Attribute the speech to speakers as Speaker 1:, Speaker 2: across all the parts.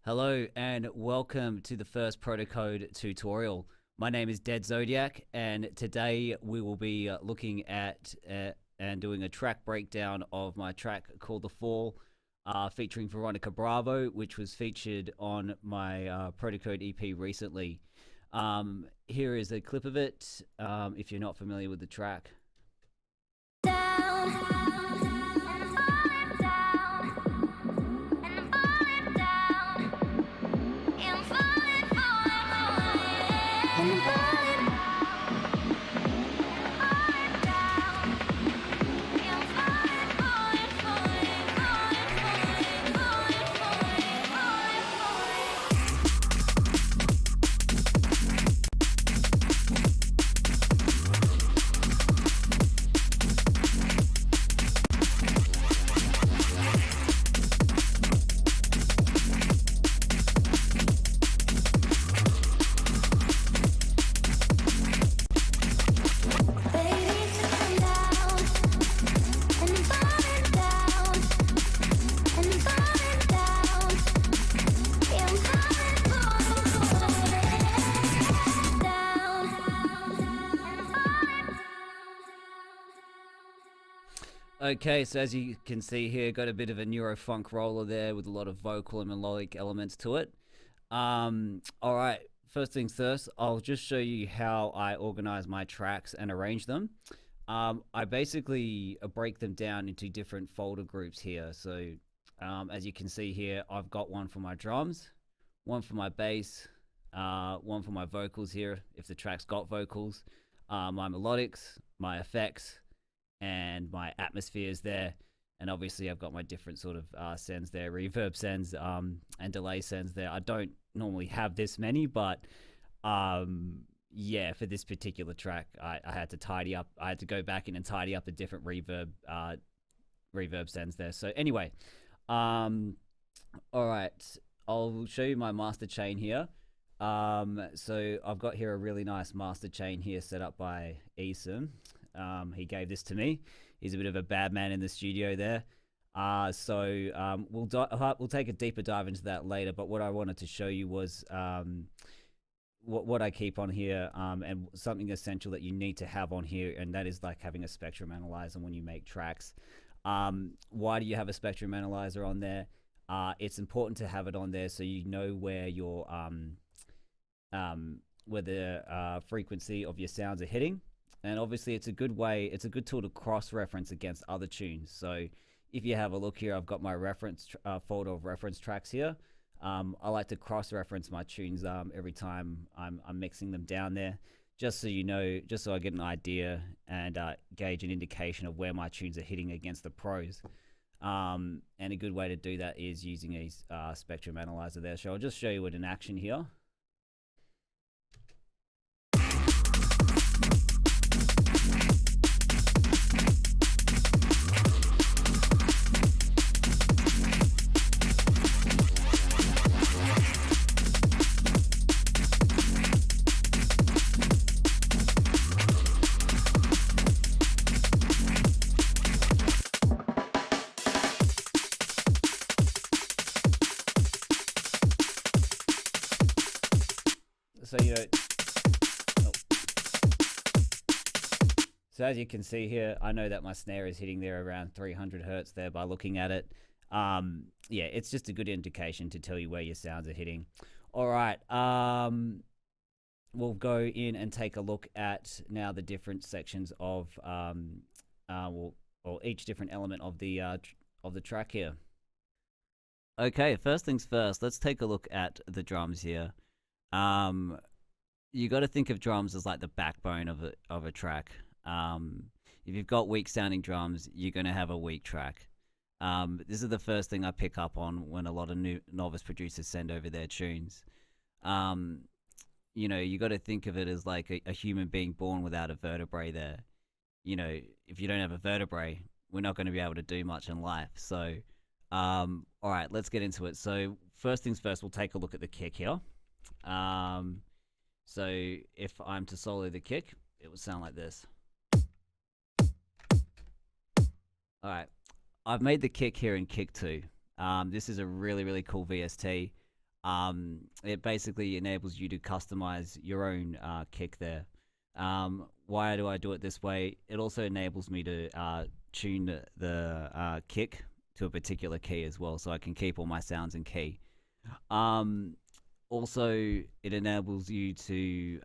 Speaker 1: Hello and welcome to the first ProtoCode tutorial. My name is Dead Zodiac, and today we will be looking at and doing a track breakdown of my track called The Fall, featuring Veronica Bravo, which was featured on my ProtoCode EP recently. Here is a clip of it, if you're not familiar with the track. Okay, so as you can see here, got a bit of a Neurofunk roller there with a lot of vocal and melodic elements to it. All right, first things first, I'll just show you how I organize my tracks and arrange them. I basically break them down into different folder groups here. So as you can see here, I've got one for my drums, one for my bass, one for my vocals here, if the track's got vocals, my melodics, my effects, and my atmospheres there. And obviously I've got my different sort of sends there, reverb sends and delay sends there. I don't normally have this many, but yeah, for this particular track I had to tidy up. I had to go back in and tidy up the different reverb sends there. So anyway, all right, I'll show you my master chain here. So I've got here a really nice master chain here set up by Eason. He gave this to me. He's a bit of a bad man in the studio there. So we'll take a deeper dive into that later. But what I wanted to show you was what I keep on here, and something essential that you need to have on here, and that is like having a spectrum analyzer when you make tracks. Why do you have a spectrum analyzer on there? It's important to have it on there so you know where your where the frequency of your sounds are hitting. And obviously it's a good tool to cross-reference against other tunes. So if you have a look here, I've got my reference folder of reference tracks here. I like to cross-reference my tunes every time I'm mixing them down there, just so you know, just so I get an idea and gauge an indication of where my tunes are hitting against the pros. And a good way to do that is using a spectrum analyzer there. So I'll just show you it in action here. So so as you can see here, I know that my snare is hitting there around 300 hertz there by looking at it. Yeah, it's just a good indication to tell you where your sounds are hitting. All right, we'll go in and take a look at now the different sections of or each different element of the track here. Okay, first things first, let's take a look at the drums here. You got to think of drums as like the backbone of a track. If you've got weak sounding drums, you're going to have a weak track. This is the first thing I pick up on when a lot of new novice producers send over their tunes. You know, you got to think of it as like a human being born without a vertebrae there. You know, if you don't have a vertebrae, we're not going to be able to do much in life. So, all right, let's get into it. So first things first, we'll take a look at the kick here. So if I'm to solo the kick, it would sound like this. All right, I've made the kick here in kick 2. This is a really, really cool VST. it basically enables you to customize your own kick there. Why do I do it this way? It also enables me to tune the kick to a particular key as well, so I can keep all my sounds in key. Also, it enables you to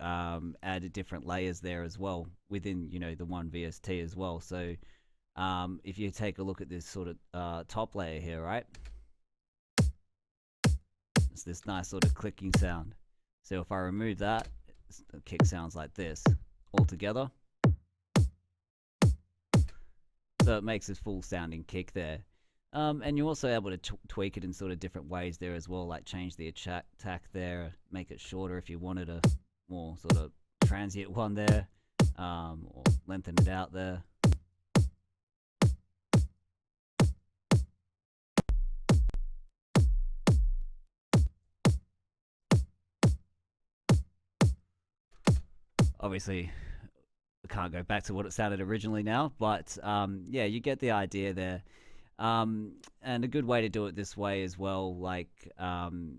Speaker 1: add different layers there as well within, the one VST as well. So if you take a look at this sort of top layer here, right? It's this nice sort of clicking sound. So if I remove that, the kick sounds like this all together. So it makes a full sounding kick there. And you're also able to tweak it in sort of different ways there as well, like change the attack there, make it shorter if you wanted a more sort of transient one there, or lengthen it out there. Obviously, I can't go back to what it sounded originally now, but yeah, you get the idea there. And a good way to do it this way as well, like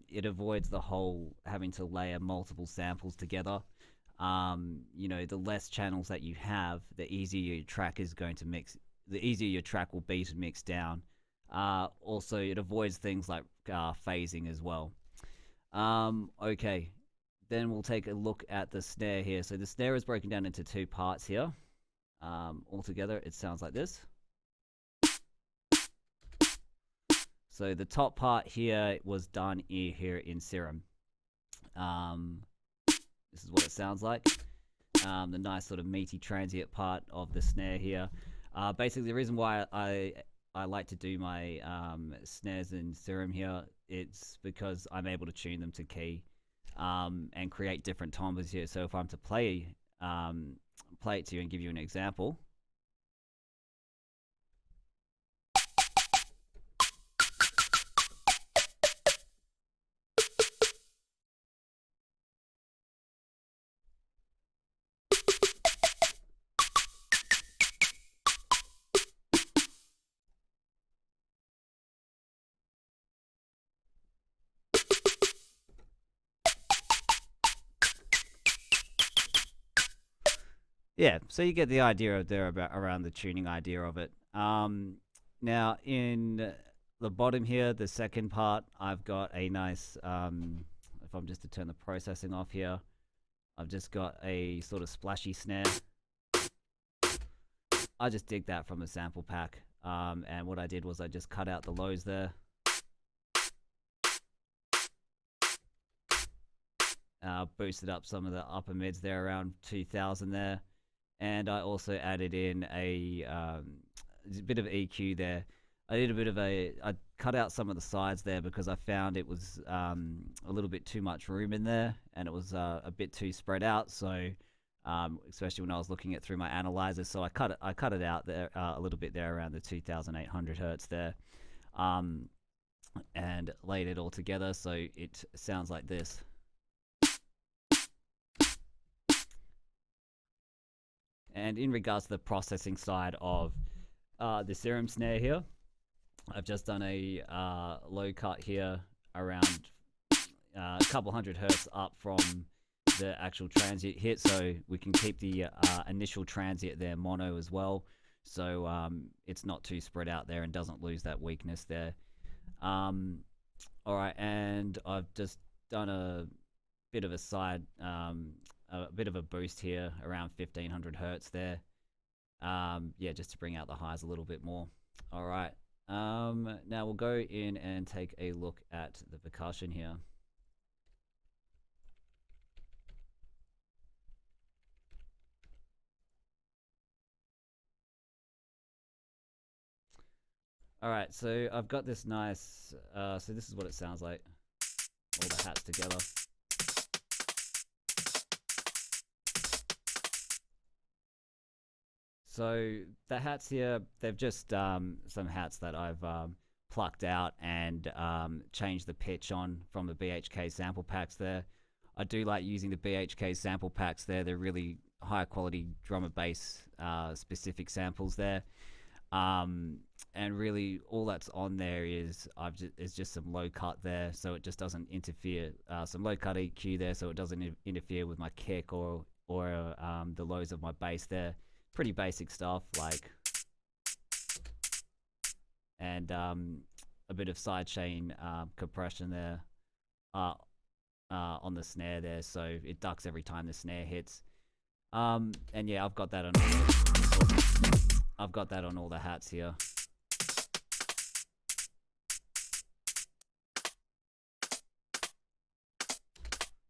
Speaker 1: it avoids the whole having to layer multiple samples together. The less channels that you have, the easier your track is going to mix. The easier your track will be to mix down. Also, it avoids things like phasing as well. Okay. Then we'll take a look at the snare here. So the snare is broken down into two parts here. Altogether, it sounds like this. So the top part here was done here in Serum. This is what it sounds like. The nice sort of meaty transient part of the snare here. Basically, the reason why I like to do my snares in Serum here, it's because I'm able to tune them to key. And create different timbres here. So if I'm to play it to you and give you an example. Yeah, so you get the idea there around the tuning idea of it. Now in the bottom here, the second part, I've got a nice, if I'm just to turn the processing off here, I've just got a sort of splashy snare. I just dig that from the sample pack. And what I did was I just cut out the lows there. Boosted up some of the upper mids there around 2000 there. And I also added in a bit of EQ there. I cut out some of the sides there because I found it was a little bit too much room in there, and it was a bit too spread out. So, especially when I was looking it through my analyzer, so I cut it out there a little bit there around the 2,800 hertz there, and laid it all together so it sounds like this. And in regards to the processing side of the Serum snare here, I've just done a low cut here around a couple hundred hertz up from the actual transient hit, so we can keep the initial transient there mono as well, so it's not too spread out there and doesn't lose that weakness there. Alright, and I've just done a bit of a side a bit of a boost here around 1500 hertz there. Yeah, just to bring out the highs a little bit more. All right. Now we'll go in and take a look at the percussion here. All right, so I've got this nice, so this is what it sounds like, all the hats together. So the hats here, they've just some hats that I've plucked out and changed the pitch on from the BHK sample packs there. I do like using the BHK sample packs there. They're really high quality drum and bass specific samples there. And really all that's on there is is just some low cut there, so it just doesn't interfere. Some low cut EQ there, so it doesn't interfere with my kick or the lows of my bass there. Pretty basic stuff, like, and a bit of sidechain compression there on the snare there, so it ducks every time the snare hits. And yeah, I've got that on all the hats here.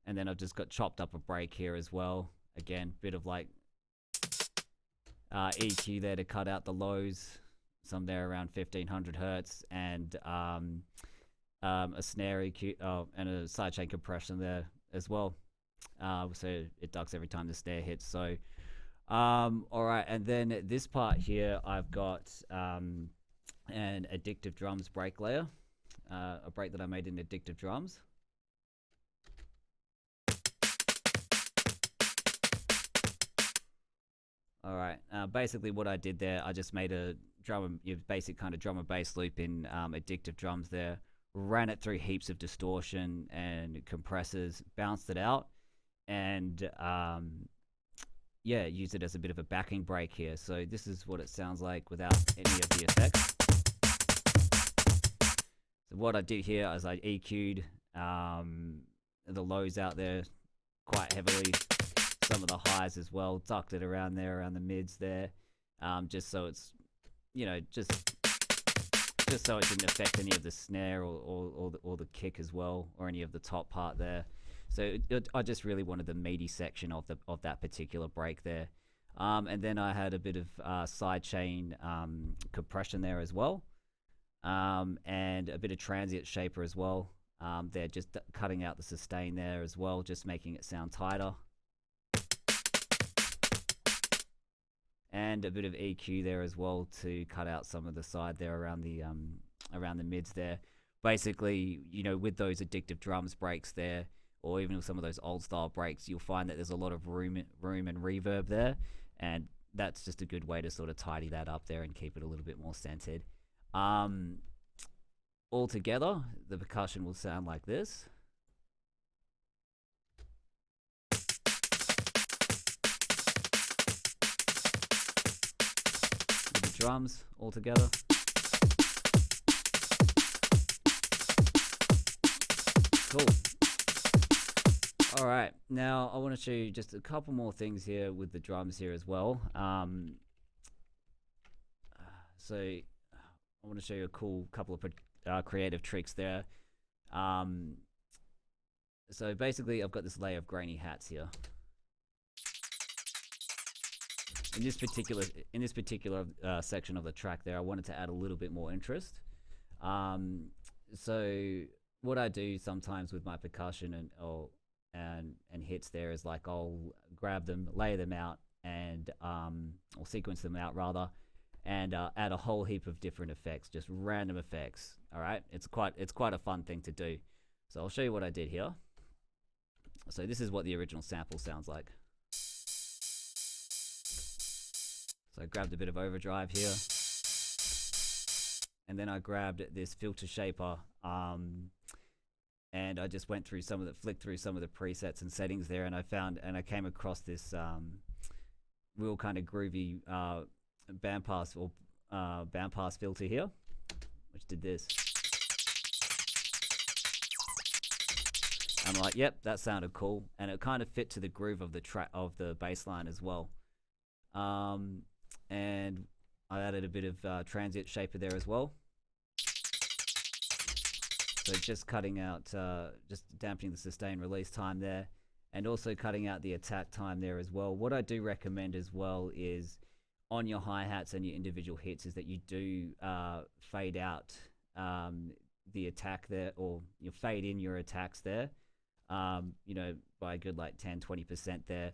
Speaker 1: And then I've just got chopped up a break here as well. Again, bit of like EQ there to cut out the lows. Some there around 1500 hertz, and a snare EQ, and a sidechain compression there as well. So it ducks every time the snare hits. So, all right, and then this part here, I've got an Addictive Drums break layer, a break that I made in Addictive Drums. All right, basically what I did there, I just made a basic kind of drum and bass loop in Addictive Drums there, ran it through heaps of distortion and compressors, bounced it out, and yeah, use it as a bit of a backing break here. So this is what it sounds like without any of the effects. So what I did here is I EQ'd the lows out there quite heavily, some of the highs as well, ducked it around there, around the mids there, just so it's, you know, just so it didn't affect any of the snare or the kick as well, or any of the top part there. So I just really wanted the meaty section of that particular break there, and then I had a bit of sidechain compression there as well, and a bit of transient shaper as well. They're just cutting out the sustain there as well, just making it sound tighter. And a bit of EQ there as well to cut out some of the side there around the mids there. Basically, you know, with those Addictive Drums breaks there, or even with some of those old style breaks, you'll find that there's a lot of room and reverb there, and that's just a good way to sort of tidy that up there and keep it a little bit more centered. All together, the percussion will sound like this. Drums all together. Cool. All right, now I want to show you just a couple more things here with the drums here as well. So I want to show you a cool couple of creative tricks there. So basically, I've got this layer of grainy hats here. In this particular section of the track there, I wanted to add a little bit more interest. So what I do sometimes with my percussion and hits there is, like, I'll grab them, lay them out, and or sequence them out rather, and add a whole heap of different effects, just random effects. All right, it's quite a fun thing to do. So I'll show you what I did here. So this is what the original sample sounds like. So I grabbed a bit of overdrive here, and then I grabbed this filter shaper, and I just flicked through some of the presets and settings there, and I came across this real kind of groovy bandpass filter here, which did this. I'm like, yep, that sounded cool, and it kind of fit to the groove of the bass line as well. And I added a bit of transient shaper there as well. So just cutting out, just dampening the sustain release time there, and also cutting out the attack time there as well. What I do recommend as well is, on your hi-hats and your individual hits, is that you do fade out the attack there, or you fade in your attacks there, you know, by a good like 10-20% there.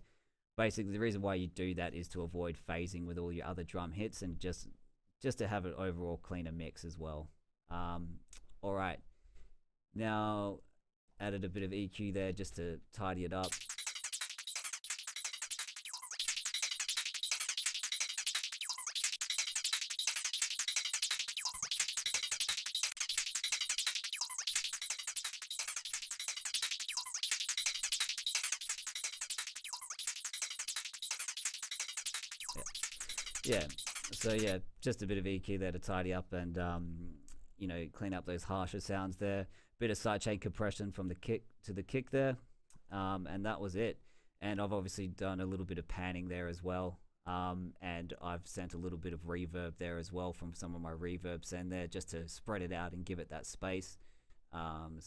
Speaker 1: Basically, the reason why you do that is to avoid phasing with all your other drum hits, and just to have an overall cleaner mix as well. All right, now added a bit of EQ there just to tidy it up. yeah, so yeah, just a bit of EQ there to tidy up and you know, clean up those harsher sounds there. Bit of sidechain compression from the kick to the kick there, and that was it. And I've obviously done a little bit of panning there as well. And I've sent a little bit of reverb there as well from some of my reverb send there just to spread it out and give it that space. And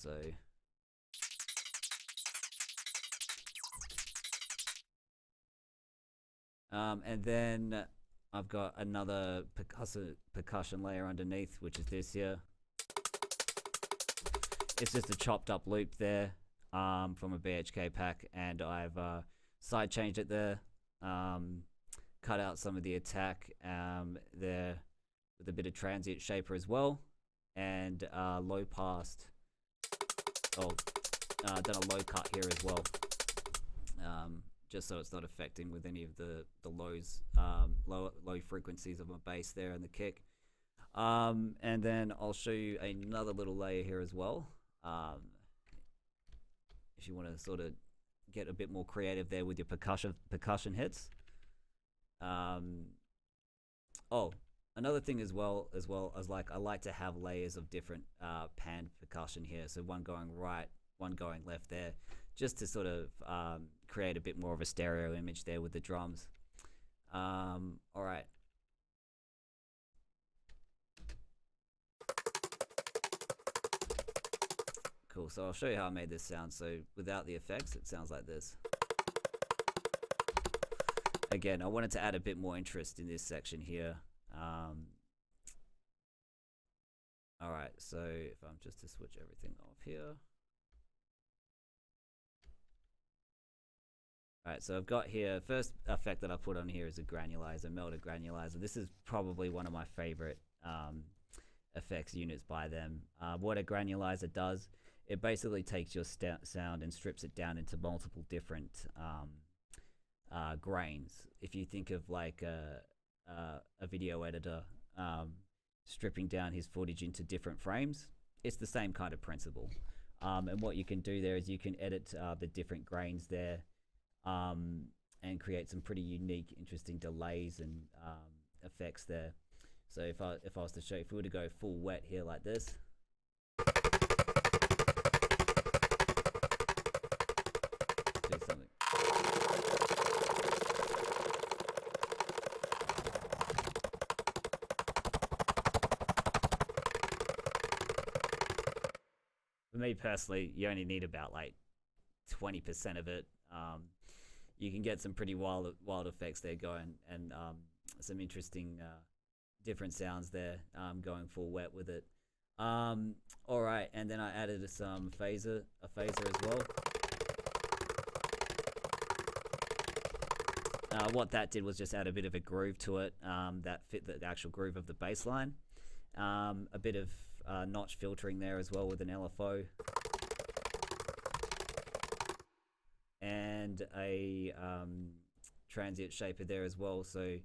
Speaker 1: then I've got another percussion layer underneath, which is this here. It's just a chopped up loop there from a BHK pack, and I've side changed it there, cut out some of the attack there with a bit of transient shaper as well, and low passed. Done a low cut here as well, just so it's not affecting with any of the lows, low frequencies of my bass there and the kick. And then I'll show you another little layer here as well. If you want to sort of get a bit more creative there with your percussion hits. Another thing as well as like I like to have layers of different panned percussion here. So one going right, one going left there, just to sort of create a bit more of a stereo image there with the drums. All right. Cool, so I'll show you how I made this sound. So without the effects, it sounds like this. Again, I wanted to add a bit more interest in this section here. All right, so if I'm just to switch everything off here. All right, so I've got here, first effect that I put on here is a granulizer, melodic granulizer. This is probably one of my favorite effects units by them. What a granulizer does, it basically takes your sound and strips it down into multiple different grains. If you think of like a video editor stripping down his footage into different frames, it's the same kind of principle. And what you can do there is you can edit the different grains there and create some pretty unique, interesting delays and effects there. So if I was to show, if we were to go full wet here like this, do something. For me personally, you only need about like 20% of it. You can get some pretty wild effects there going, and some interesting different sounds there going full wet with it. All right, and then I added some a phaser as well. What that did was just add a bit of a groove to it that fit the actual groove of the bass line. A bit of notch filtering there as well with an LFO. And a transient shaper there as well. So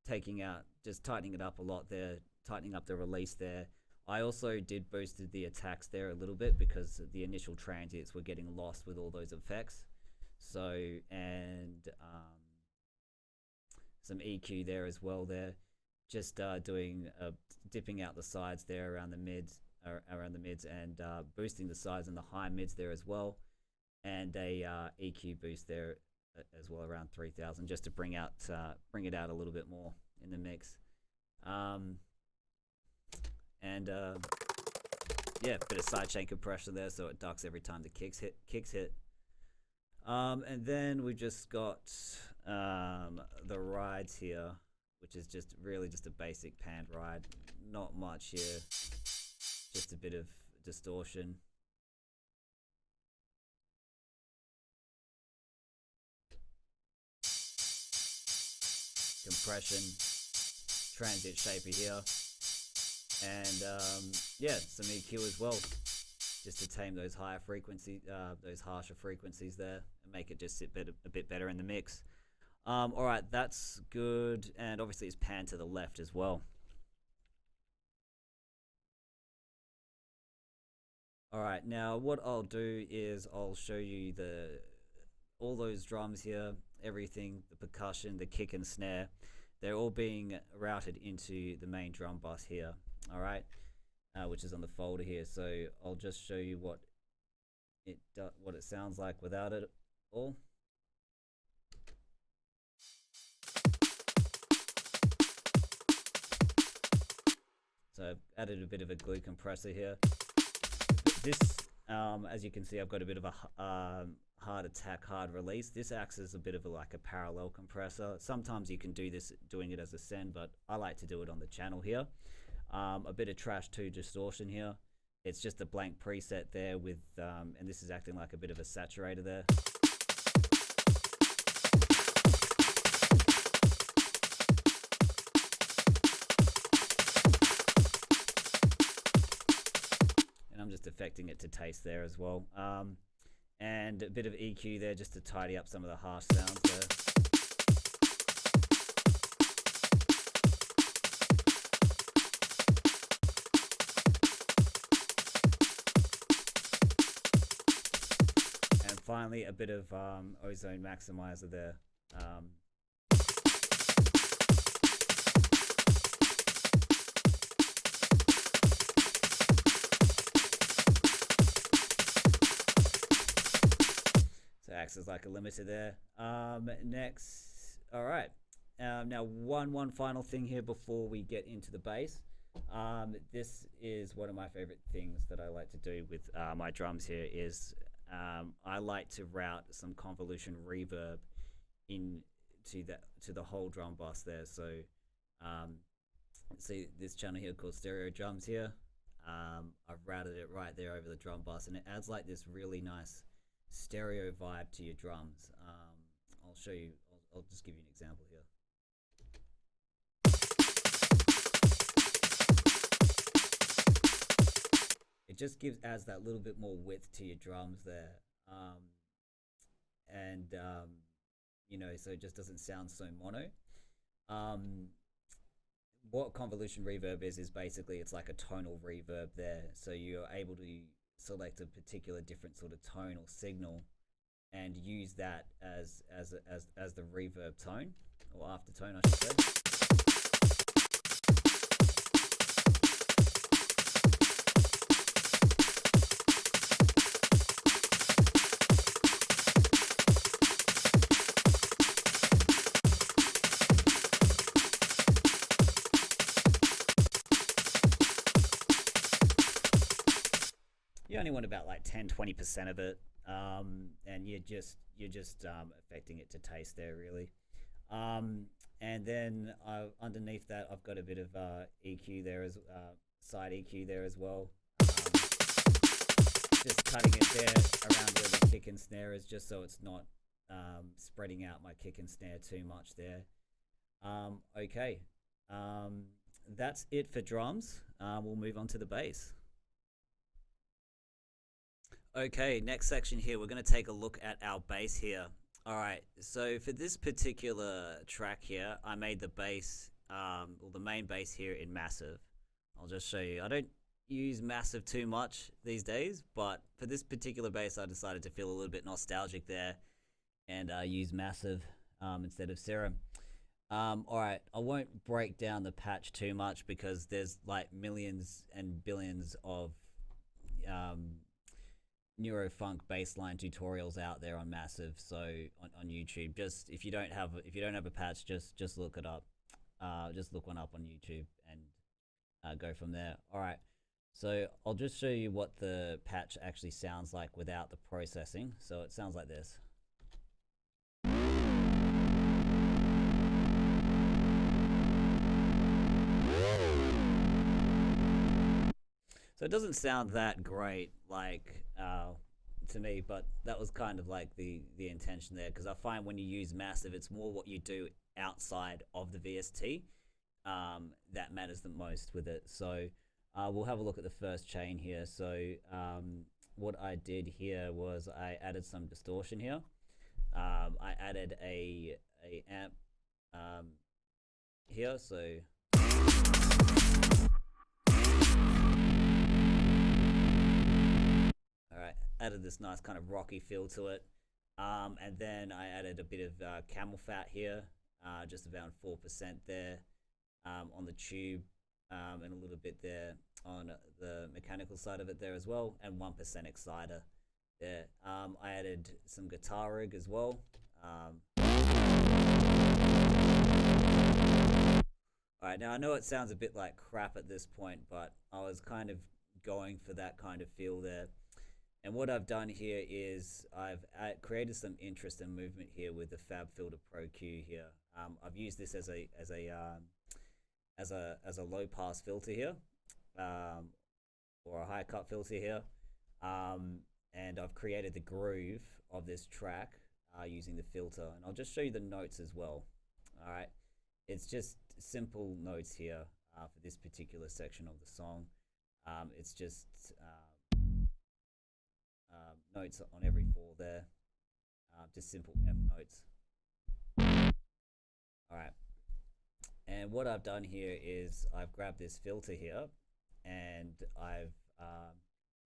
Speaker 1: taking out, just tightening it up a lot there, tightening up the release there. I also did boosted the attacks there a little bit because the initial transients were getting lost with all those effects. So, and some EQ there as well there. Just doing, dipping out the sides there around the mids, and boosting the sides and the high mids there as well. And a EQ boost there as well around 3000, just to bring it out a little bit more in the mix. Yeah, bit of sidechain compression there, so it ducks every time the kicks hit. And then we just got the rides here, which is just really just a basic panned ride. Not much here, just a bit of distortion. Compression, transient shaper here, and yeah, some EQ as well, just to tame those higher frequencies, those harsher frequencies there, and make it just sit a bit better in the mix. All right, that's good, and obviously it's panned to the left as well. All right, now what I'll do is I'll show you all those drums here, everything, the percussion, the kick and snare. they're all being routed into the main drum bus here, all right, which is on the folder here. So I'll just show you what it sounds like without it all. So I've added a bit of a glue compressor here. This, as you can see, I've got a bit of a hard attack, hard release. This acts as a bit of like a parallel compressor. Sometimes you can do this doing it as a send, but I like to do it on the channel here. A bit of trash 2 distortion here. It's just a blank preset there with, and this is acting like a bit of a saturator there. I'm just affecting it to taste there as well. And a bit of EQ there just to tidy up some of the harsh sounds there. And finally, a bit of ozone maximizer there. Acts as like a limiter there. Next, all right. Now one final thing here before we get into the bass. This is one of my favorite things that I like to do with my drums here is I like to route some convolution reverb to the whole drum bus there. So see this channel here called Stereo Drums here. I've routed it right there over the drum bus, and it adds like this really nice stereo vibe to your drums. I'll show you, I'll just give you an example here. It just adds that little bit more width to your drums there. You know, so it just doesn't sound so mono. What convolution reverb is basically it's like a tonal reverb there. So you're able to select a particular different sort of tone or signal and use that as the reverb tone or aftertone, I should say. You only want about like 10-20% of it, and you're just affecting it to taste there really. And then underneath that, I've got a bit of EQ there as side EQ there as well. Just cutting it there around where the kick and snare is, just so it's not spreading out my kick and snare too much there. Okay, that's it for drums. We'll move on to the bass. Okay, next section here, we're going to take a look at our bass here. All right, so for this particular track here, I made the bass, the main bass here in Massive. I'll just show you. I don't use Massive too much these days, but for this particular bass, I decided to feel a little bit nostalgic there and use Massive instead of Serum. All right, I won't break down the patch too much because there's like millions and billions of Neurofunk bassline tutorials out there on Massive, so on YouTube. Just if you don't have a patch, just look it up. Just look one up on YouTube and go from there. All right, so I'll just show you what the patch actually sounds like without the processing. So it sounds like this. So it doesn't sound that great, like to me, but that was kind of like the intention there, because I find when you use Massive, it's more what you do outside of the VST that matters the most with it. So we'll have a look at the first chain here. So what I did here was I added some distortion here. I added a amp here, so added this nice kind of rocky feel to it, and then I added a bit of camel fat here just around 4% there on the tube, and a little bit there on the mechanical side of it there as well, and 1% exciter there. I added some guitar rig as well. Alright, now I know it sounds a bit like crap at this point, but I was kind of going for that kind of feel there. And what I've done here is I've created some interest and movement here with the FabFilter Pro Q here. I've used this as a low pass filter here, or a high cut filter here, and I've created the groove of this track using the filter. And I'll just show you the notes as well. All right, it's just simple notes here for this particular section of the song. It's just notes on every 4 there, just simple F notes. All right, and what I've done here is I've grabbed this filter here and I've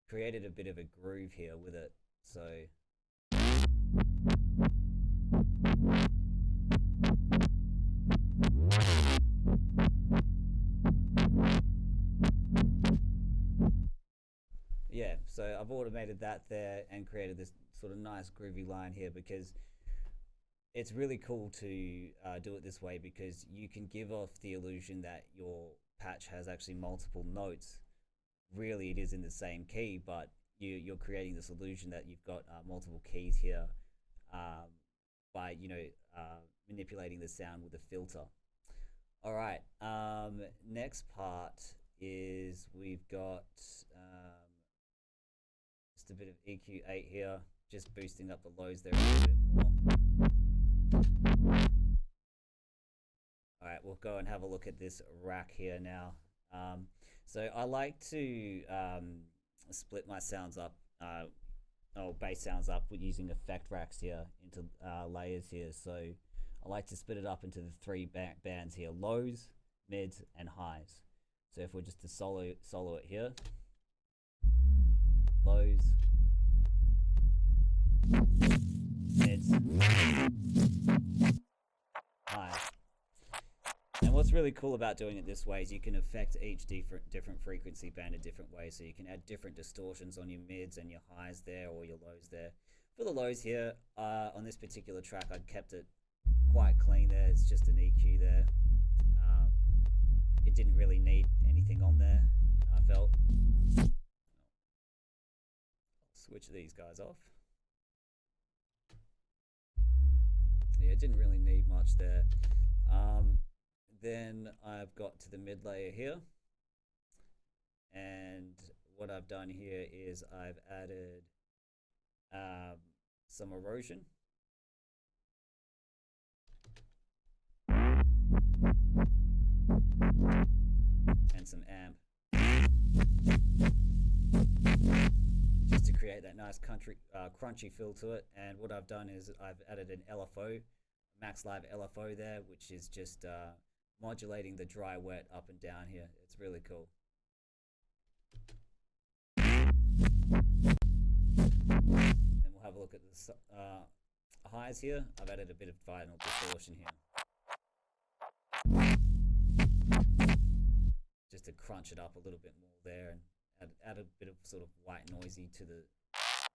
Speaker 1: created a bit of a groove here with it. So yeah, so I've automated that there and created this sort of nice groovy line here, because it's really cool to do it this way, because you can give off the illusion that your patch has actually multiple notes. Really, it is in the same key, but you're creating this illusion that you've got multiple keys here by manipulating the sound with a filter. All right, next part is we've got just a bit of EQ8 here, just boosting up the lows there a little bit more. All right, we'll go and have a look at this rack here now. So I like to split my sounds up, bass sounds up with using effect racks here into layers here. So I like to split it up into the 3 bands here: lows, mids, and highs. So if we're just to solo it here, lows, mids, highs. And what's really cool about doing it this way is you can affect each different frequency band a different way. So you can add different distortions on your mids and your highs there, or your lows there. For the lows here, on this particular track, I kept it quite clean there. It's just an EQ there. It didn't really need anything on there, I felt. I'll switch these guys off. Yeah, it didn't really need much there. Then I've got to the mid layer here, and what I've done here is I've added some erosion, and some amp, just to create that nice crunchy feel to it. And what I've done is I've added an LFO, Max Live LFO there, which is just modulating the dry wet up and down here. It's really cool. And we'll have a look at the highs here. I've added a bit of vinyl distortion here, just to crunch it up a little bit more there, and add a bit of sort of white noisy to the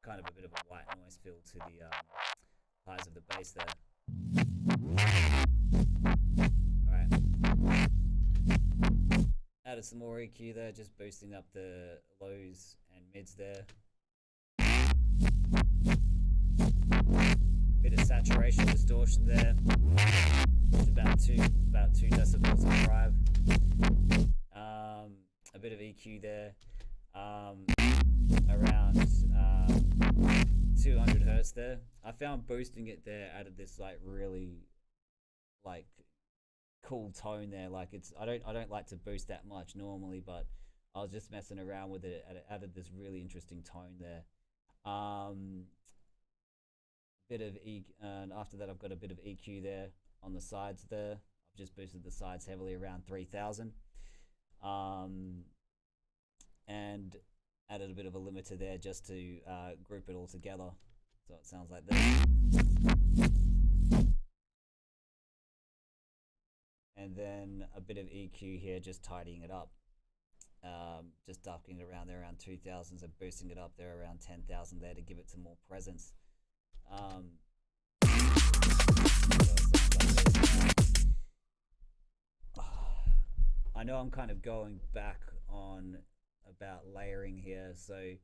Speaker 1: kind of a bit of a white noise feel to the highs of the bass there. Alright. Added some more EQ there, just boosting up the lows and mids there. Bit of saturation distortion there. It's about two decibels of drive. A bit of EQ there. Around 200 hertz there. I found boosting it there added this like really like cool tone there. Like I don't like to boost that much normally, but I was just messing around with it and it added this really interesting tone there. Bit of and after that I've got a bit of EQ there on the sides there. I've just boosted the sides heavily around 3000. And added a bit of a limiter there just to group it all together, so it sounds like this. and then a bit of EQ here, just tidying it up. Just ducking it around there around 2000s and boosting it up there around 10,000 there to give it some more presence. I know I'm kind of going back on about layering here, so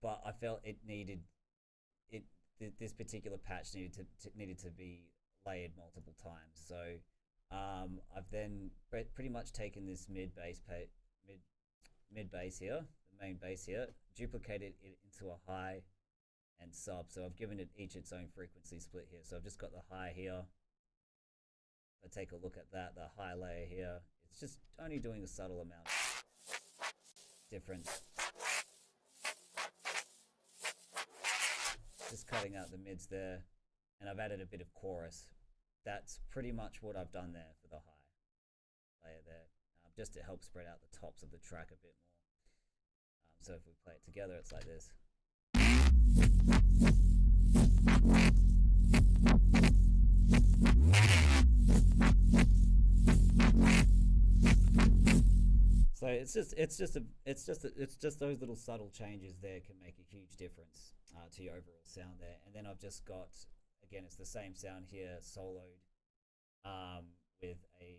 Speaker 1: but I felt it needed this particular patch needed to be layered multiple times. So I've then pretty much taken this mid bass here, the main bass here, duplicated it into a high and sub. So I've given it each its own frequency split here. So I've just got the high here. I take a look at that, the high layer here. It's just only doing a subtle amount of difference. Just cutting out the mids there, and I've added a bit of chorus. That's pretty much what I've done there for the high layer there, just to help spread out the tops of the track a bit more. So if we play it together, it's like this. So it's just those little subtle changes there can make a huge difference to your overall sound there. And then I've just got, again, it's the same sound here, soloed with a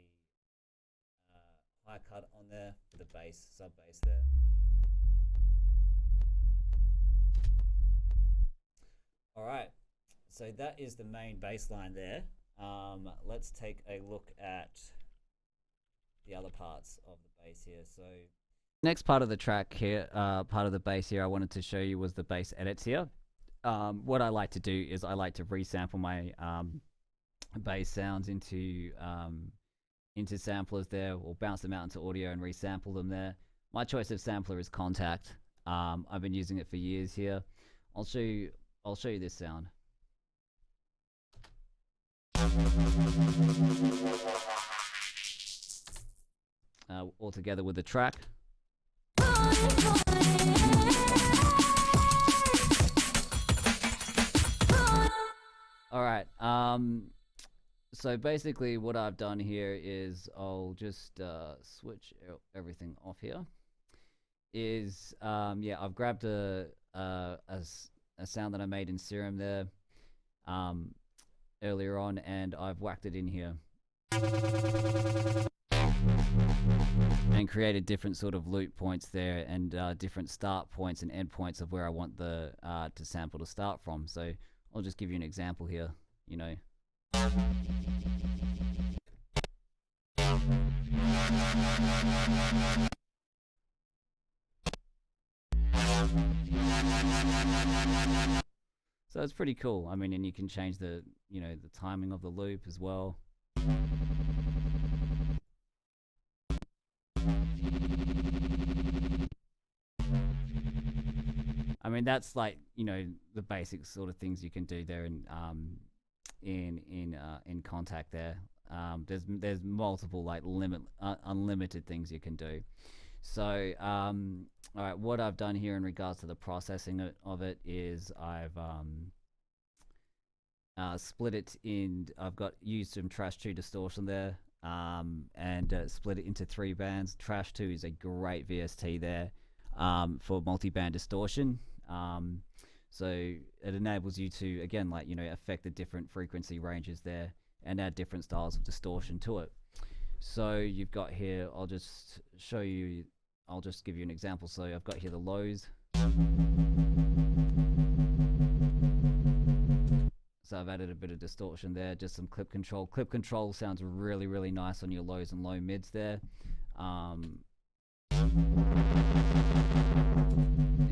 Speaker 1: high cut on there for the bass, sub bass there. All right, so that is the main bass line there. Let's take a look at the other parts of the bass here. So next part of the track here, part of the bass here I wanted to show you was the bass edits here. What I like to do is I like to resample my bass sounds into samplers there, or bounce them out into audio and resample them there. My choice of sampler is Contact. I've been using it for years here. I'll show you this sound. All together with the track. All right. So basically what I've done here is I'll just switch everything off here. Yeah, I've grabbed a sound that I made in Serum there earlier on, and I've whacked it in here and created different sort of loop points there, and different start points and end points of where I want the to sample to start from. So I'll just give you an example here, you know. So it's pretty cool. I mean, and you can change the, you know, the timing of the loop as well. I mean, that's like, you know, the basic sort of things you can do there in Contact there. There's multiple like unlimited things you can do. So all right, what I've done here in regards to the processing of it is I've split it in. I've used some Trash 2 distortion there, and split it into 3 bands. Trash 2 is a great VST there for multi-band distortion. So it enables you to, again, like, you know, affect the different frequency ranges there and add different styles of distortion to it. So you've got here, I'll just show you, I'll just give you an example. So I've got here the lows. So I've added a bit of distortion there, just some clip control. Clip control sounds really, really nice on your lows and low mids there.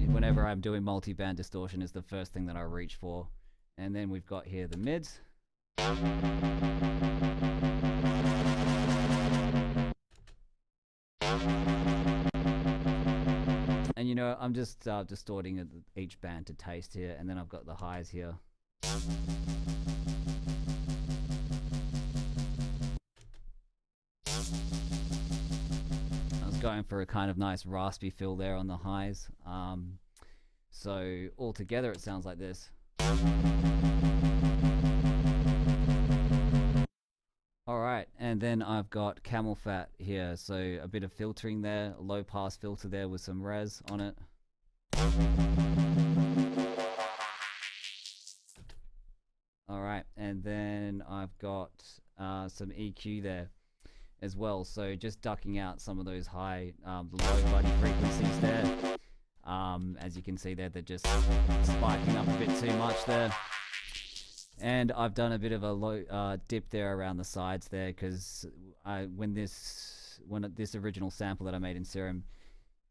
Speaker 1: Whenever I'm doing multi-band distortion is the first thing that I reach for. And then we've got here the mids. And you know, I'm just distorting each band to taste here, and then I've got the highs here. I was going for a kind of nice raspy fill there on the highs. So all together it sounds like this. All right, and then I've got camel fat here, so a bit of filtering there, a low pass filter there with some res on it. All right, and then I've got some EQ there as well, so just ducking out some of those high, the low body frequencies there. As you can see there, they're just spiking up a bit too much there. And I've done a bit of a low dip there around the sides there, because when this original sample that I made in Serum,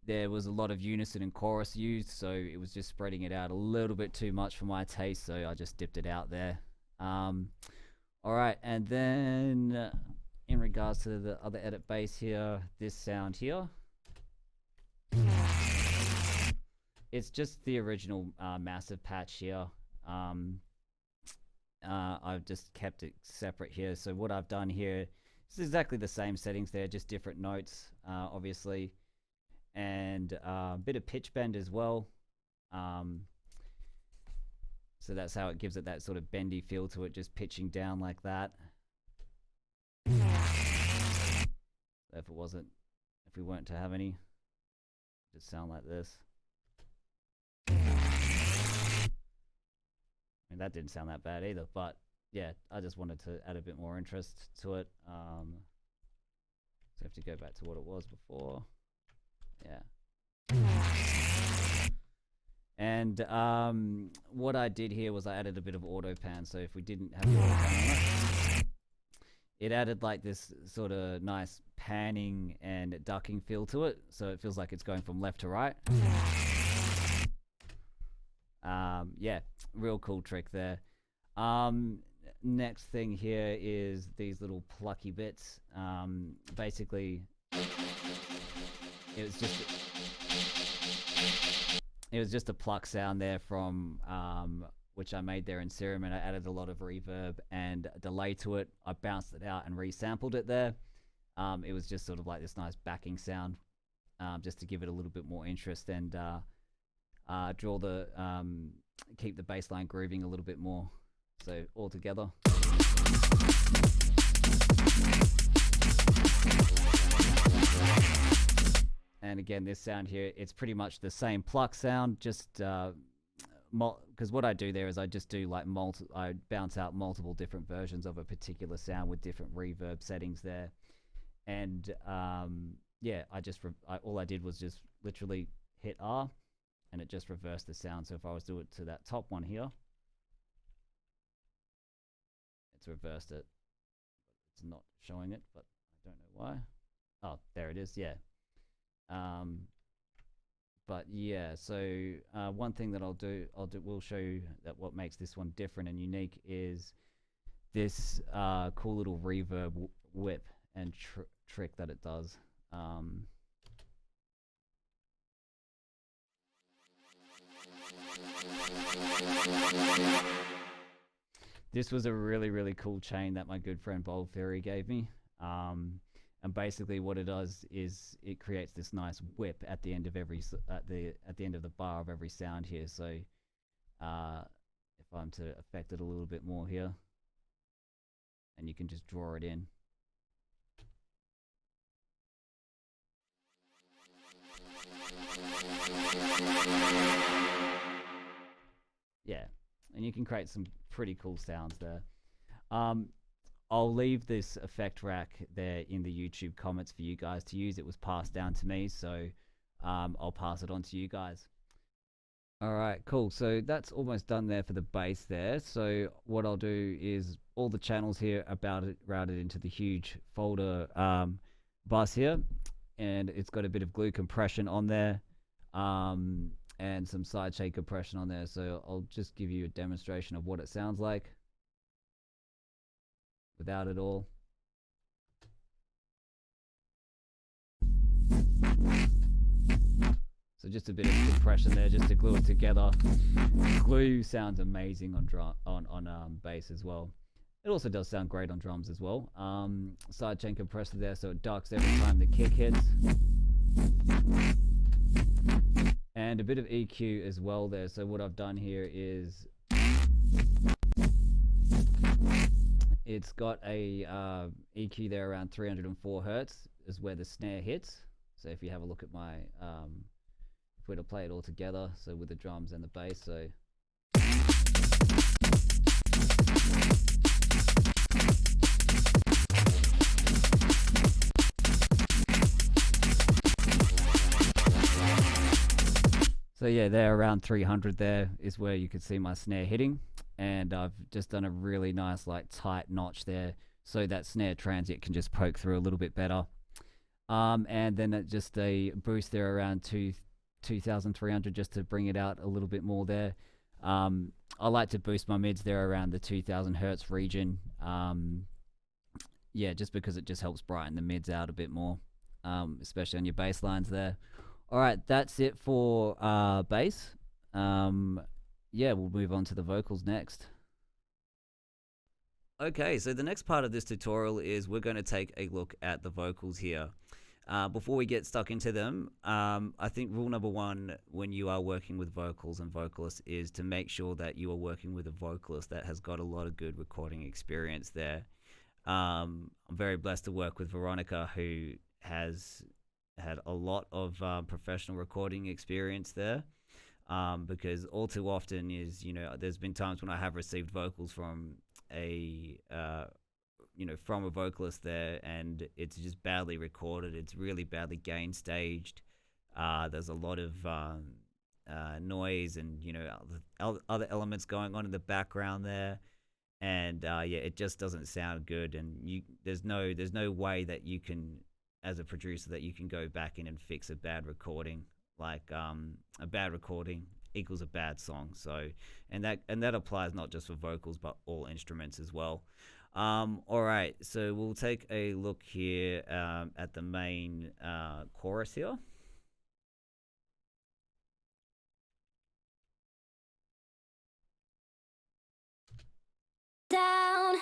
Speaker 1: there was a lot of unison and chorus used, so it was just spreading it out a little bit too much for my taste, so I just dipped it out there. All right, and then in regards to the other edit bass here, this sound here, it's just the original massive patch here. I've just kept it separate here. So what I've done here is exactly the same settings there, just different notes, obviously, and a bit of pitch bend as well. So that's how it gives it that sort of bendy feel to it, just pitching down like that. If we weren't to have any, it'd just sound like this. I mean, that didn't sound that bad either, but yeah, I just wanted to add a bit more interest to it. So I have to go back to what it was before. Yeah. And what I did here was I added a bit of auto pan. So if we didn't have the auto pan on it, it added like this sort of nice panning and ducking feel to it. So it feels like it's going from left to right. Yeah, real cool trick there. Next thing here is these little plucky bits. Basically, it was just a pluck sound there from which I made there in Serum, and I added a lot of reverb and delay to it. I bounced it out and resampled it there. It was just sort of like this nice backing sound, just to give it a little bit more interest and draw the keep the bass line grooving a little bit more. So all together. And again, this sound here, it's pretty much the same pluck sound, just because what I do there is I just do like I bounce out multiple different versions of a particular sound with different reverb settings there. And yeah, all I did was just literally hit R, and it just reversed the sound. So if I was to do it to that top one here, it's reversed it. It's not showing it, but I don't know why. Oh, there it is. Yeah. But yeah, so one thing that we'll show you that what makes this one different and unique is this cool little reverb whip and trick that it does. This was a really, really cool chain that my good friend Bold Fairy gave me. And basically what it does is it creates this nice whip at the end of every at the end of the bar of every sound here. So if I'm to affect it a little bit more here, and you can just draw it in. Yeah, and you can create some pretty cool sounds there. I'll leave this effect rack there in the YouTube comments for you guys to use. It was passed down to me, so I'll pass it on to you guys. All right, cool. So that's almost done there for the bass there. So what I'll do is all the channels here are routed into the huge folder bus here, and it's got a bit of glue compression on there, and some sidechain compression on there. So I'll just give you a demonstration of what it sounds like without it all. So just a bit of compression there just to glue it together. Glue sounds amazing on bass as well. It also does sound great on drums as well. Sidechain compressor there, so it ducks every time the kick hits. And a bit of EQ as well there. So what I've done here is it's got a EQ there around 304 hertz is where the snare hits. So if you have a look at my, if we were to play it all together, so with the drums and the bass, so. So yeah, there around 300 there is where you could see my snare hitting. And I've just done a really nice like tight notch there so that snare transient can just poke through a little bit better. And then just a boost there around 2,300 just to bring it out a little bit more there. I like to boost my mids there around the 2,000 hertz region. Yeah, just because it just helps brighten the mids out a bit more, especially on your bass lines there. All right, that's it for bass. Yeah, we'll move on to the vocals next. Okay, so the next part of this tutorial is we're going to take a look at the vocals here. Before we get stuck into them, I think rule number one when you are working with vocals and vocalists is to make sure that you are working with a vocalist that has got a lot of good recording experience there. I'm very blessed to work with Veronica, who has had a lot of professional recording experience there. Because all too often is, there's been times when I have received vocals from a from a vocalist there, and it's just badly recorded. It's really badly gain staged. There's a lot of noise and other elements going on in the background there, and yeah, it just doesn't sound good. And there's no way that you can, as a producer, that you can go back in and fix a bad recording. Like a bad recording equals a bad song. So and that applies not just for vocals but all instruments as well. All right, so we'll take a look here at the main chorus here.
Speaker 2: Down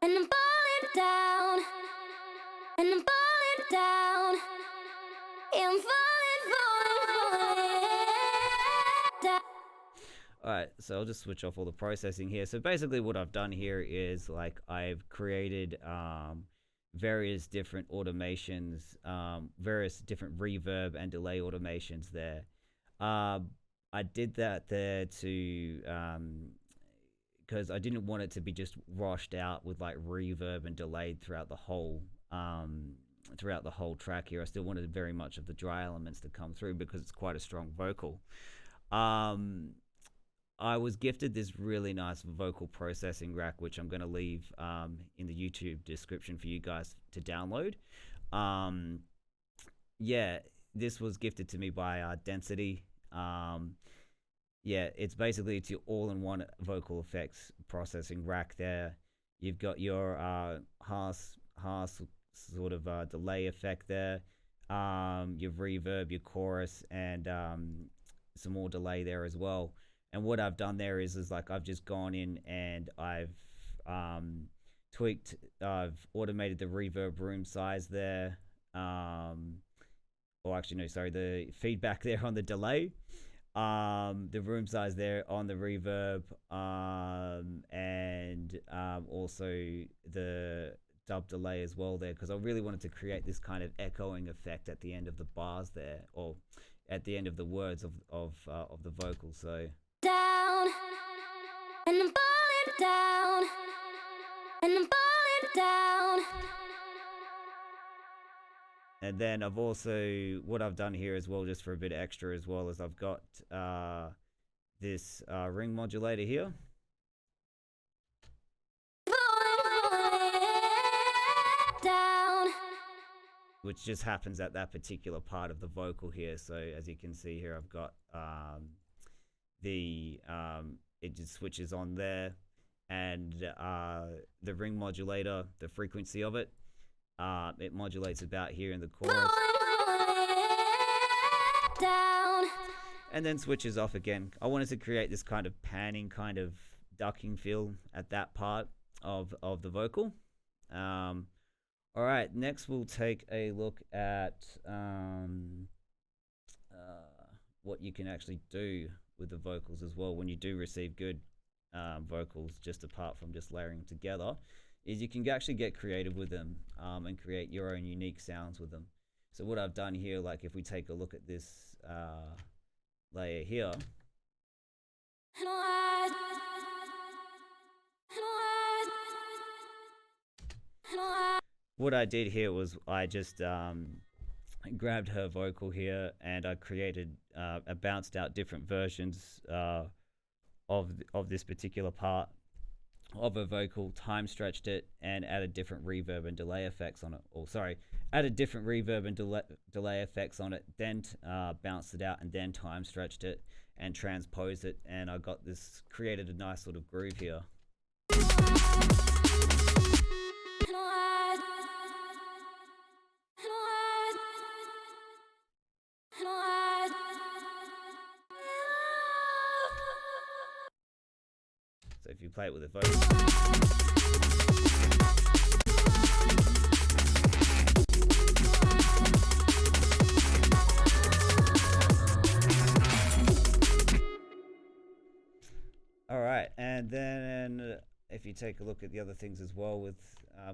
Speaker 2: and I'm falling down and I'm falling down. I'm falling.
Speaker 1: Alright, so I'll just switch off all the processing here. So basically what I've done here is like I've created various different automations, various different reverb and delay automations there. I did that there to because I didn't want it to be just washed out with like reverb and delayed throughout the whole track here. I still wanted very much of the dry elements to come through because it's quite a strong vocal. I was gifted this really nice vocal processing rack, which I'm going to leave in the YouTube description for you guys to download. Yeah, this was gifted to me by Density. Yeah, it's basically it's your all-in-one vocal effects processing rack there. You've got your harsh sort of delay effect there, your reverb, your chorus, and some more delay there as well. And what I've done there is like I've just gone in and I've tweaked, I've automated the reverb room size there. Or actually, no, sorry, the feedback there on the delay. The room size there on the reverb, and also the dub delay as well there, because I really wanted to create this kind of echoing effect at the end of the bars there, or at the end of the words of the vocal. So
Speaker 2: down and I'm falling down and I'm falling down.
Speaker 1: And then I've also, what I've done here as well, just for a bit extra as well, is I've got this ring modulator here.
Speaker 2: Down.
Speaker 1: Which just happens at that particular part of the vocal here. So as you can see here, I've got it just switches on there, and the ring modulator, the frequency of it, it modulates about here in the chorus,
Speaker 2: down,
Speaker 1: and then switches off again. I wanted to create this kind of panning, kind of ducking feel at that part of the vocal. All right, next we'll take a look at what you can actually do with the vocals as well when you do receive good vocals, just apart from just layering them together, is you can actually get creative with them and create your own unique sounds with them. So what I've done here, like if we take a look at this layer here, what I did here was I just grabbed her vocal here and I created, I bounced out different versions of this particular part of a vocal, time stretched it, and added different reverb and delay effects on it. Or sorry, added different reverb and delay effects on it, then bounced it out, and then time stretched it and transposed it, and I got this, created a nice sort of groove here. So if you play it with a vocal, all right, and then if you take a look at the other things as well with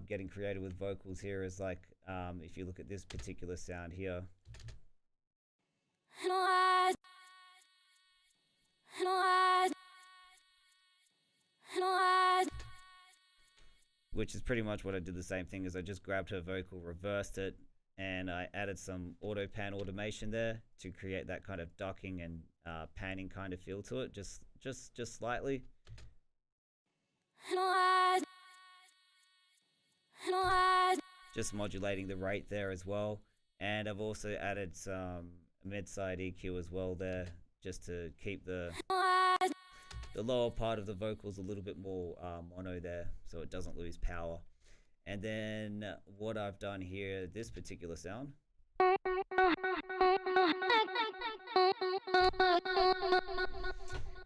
Speaker 1: getting creative with vocals here, is like if you look at this particular sound here, which is pretty much what I did. The same thing as I just grabbed her vocal, reversed it, and I added some auto pan automation there to create that kind of ducking and panning kind of feel to it, just slightly. Just modulating the rate there as well, and I've also added some mid-side EQ as well there, just to keep the lower part of the vocals a little bit more mono there, so it doesn't lose power. And then what I've done here, this particular sound,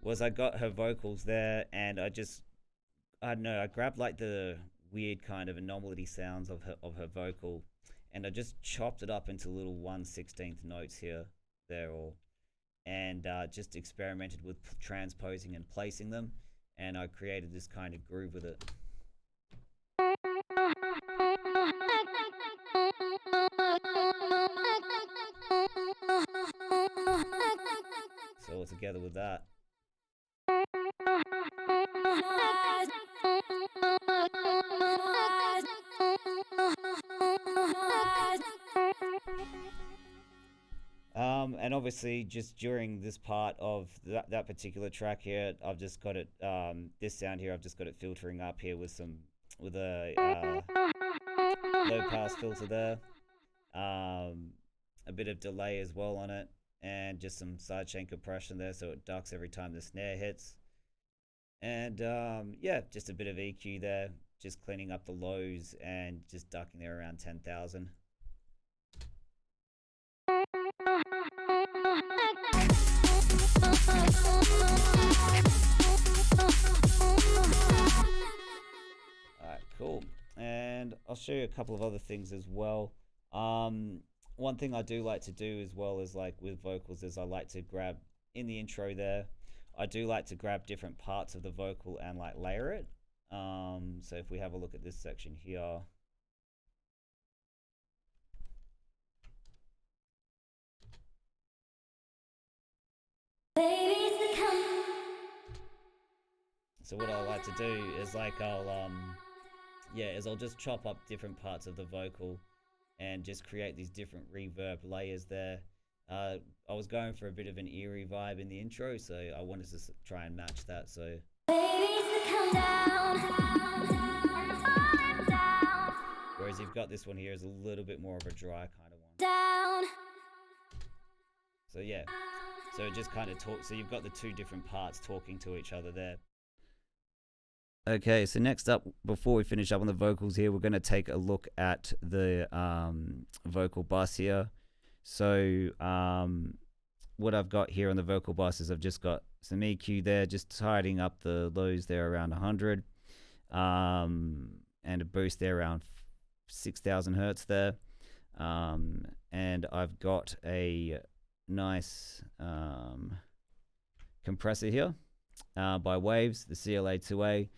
Speaker 1: was I got her vocals there, and I don't know, I grabbed like the weird kind of anomaly sounds of her vocal, and I just chopped it up into little 1/16 notes here, there, and just experimented with transposing and placing them, and I created this kind of groove with it. So all together with that. And obviously just during this part of that particular track here, I've just got it, this sound here, I've just got it filtering up here with a low pass filter there, a bit of delay as well on it, and just some sidechain compression there so it ducks every time the snare hits. And yeah, just a bit of EQ there, just cleaning up the lows and just ducking there around 10,000. Alright, cool. And I'll show you a couple of other things as well. One thing I do like to do as well is like with vocals is I like to grab in the intro there, I do like to grab different parts of the vocal and like layer it. So if we have a look at this section here, so what I like to do is like I'll just chop up different parts of the vocal and just create these different reverb layers there. I was going for a bit of an eerie vibe in the intro, so I wanted to try and match that. So whereas you've got this one here is a little bit more of a dry kind of one. So yeah, so it just kind of talks. So you've got the two different parts talking to each other there. Okay, so next up, before we finish up on the vocals here, we're going to take a look at the vocal bus here. So what I've got here on the vocal bus is I've just got some EQ there, just tidying up the lows there around 100, and a boost there around 6,000 hertz there. And I've got a nice compressor here by Waves, the CLA2A.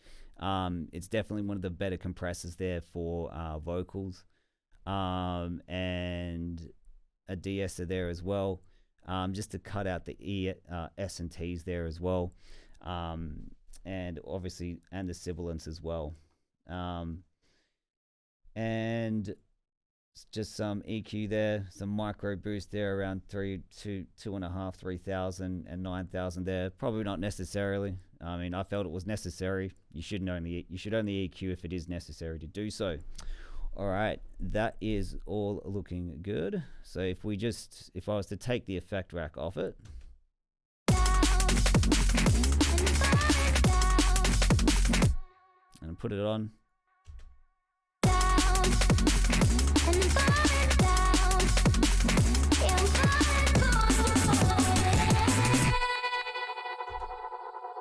Speaker 1: It's definitely one of the better compressors there for vocals, and a de-esser there as well, just to cut out the E, S and T's there as well, and obviously and the sibilants as well, and just some EQ there, some micro boost there around 2.5, 3,000 and 9,000 there. Probably not necessarily. I mean, I felt it was necessary. You should only EQ if it is necessary to do so. All right, that is all looking good. So if I was to take the effect rack off it, and put it on.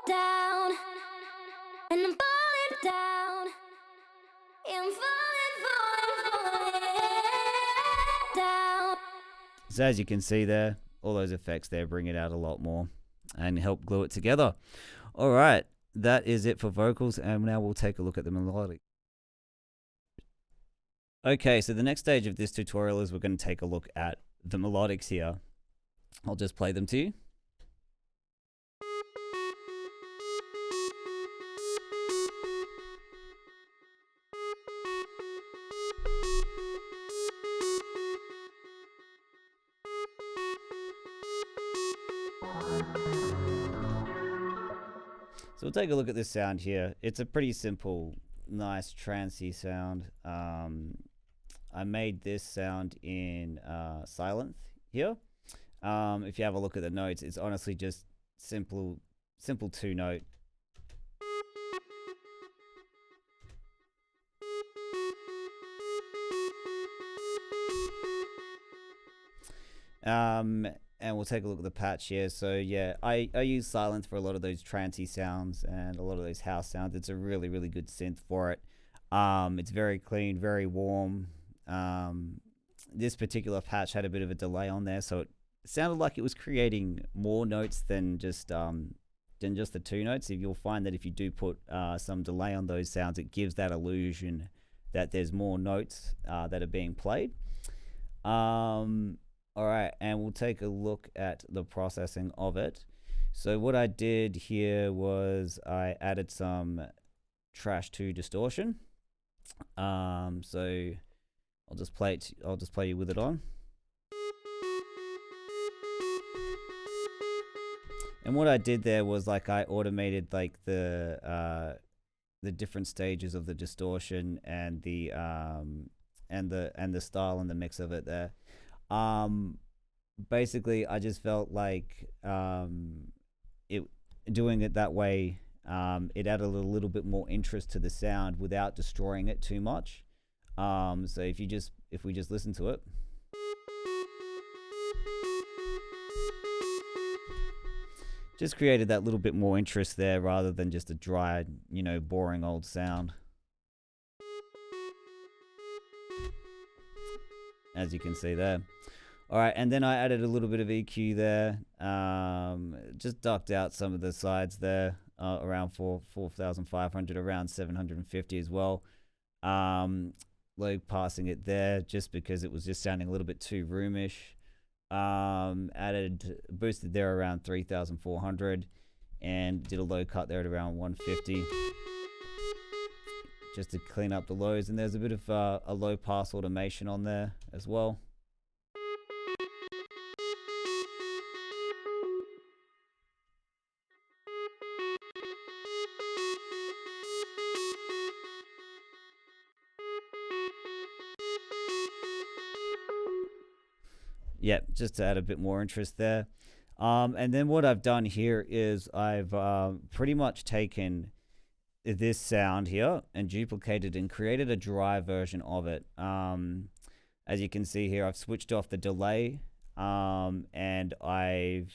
Speaker 2: Down, and I'm falling down. I'm falling down.
Speaker 1: So as you can see there, all those effects there bring it out a lot more and help glue it together. All right, that is it for vocals, and now we'll take a look at the melodic. Okay, so the next stage of this tutorial is we're going to take a look at the melodics here. I'll just play them to you. So we'll take a look at this sound here. It's a pretty simple, nice trancey sound. I made this sound in Silent here. If you have a look at the notes, it's honestly just simple 2-note. And we'll take a look at the patch here. So yeah, I use Silence for a lot of those trancey sounds and a lot of those house sounds. It's a really, really good synth for it. It's very clean, very warm. This particular patch had a bit of a delay on there, so it sounded like it was creating more notes than just the 2 notes. If you'll find that if you do put some delay on those sounds, it gives that illusion that there's more notes that are being played. All right, and we'll take a look at the processing of it. So what I did here was I added some Trash 2 distortion. So I'll just play you with it on. And what I did there was like I automated like the different stages of the distortion and the style and the mix of it there. Basically I just felt like doing it that way, it added a little bit more interest to the sound without destroying it too much. So if we just listen to it, just created that little bit more interest there rather than just a dry, boring old sound. As you can see there. All right, and then I added a little bit of EQ there. Just ducked out some of the sides there, around 4,500, around 750 as well. Low passing it there just because it was just sounding a little bit too roomish. Boosted there around 3,400 and did a low cut there at around 150. Just to clean up the lows, and there's a bit of a low pass automation on there as well. Yep, just to add a bit more interest there. And then what I've done here is I've pretty much taken this sound here and duplicated and created a dry version of it. As you can see here, I've switched off the delay, and I've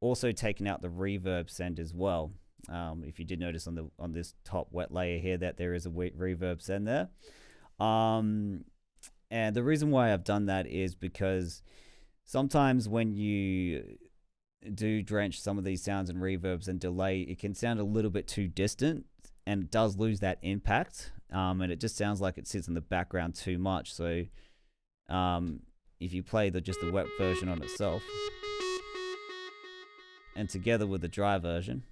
Speaker 1: also taken out the reverb send as well. If you did notice on this top wet layer here that there is a reverb send there. And the reason why I've done that is because sometimes when you do drench some of these sounds and reverbs and delay, it can sound a little bit too distant, and it does lose that impact, and it just sounds like it sits in the background too much. So if you play just the wet version on itself and together with the dry version,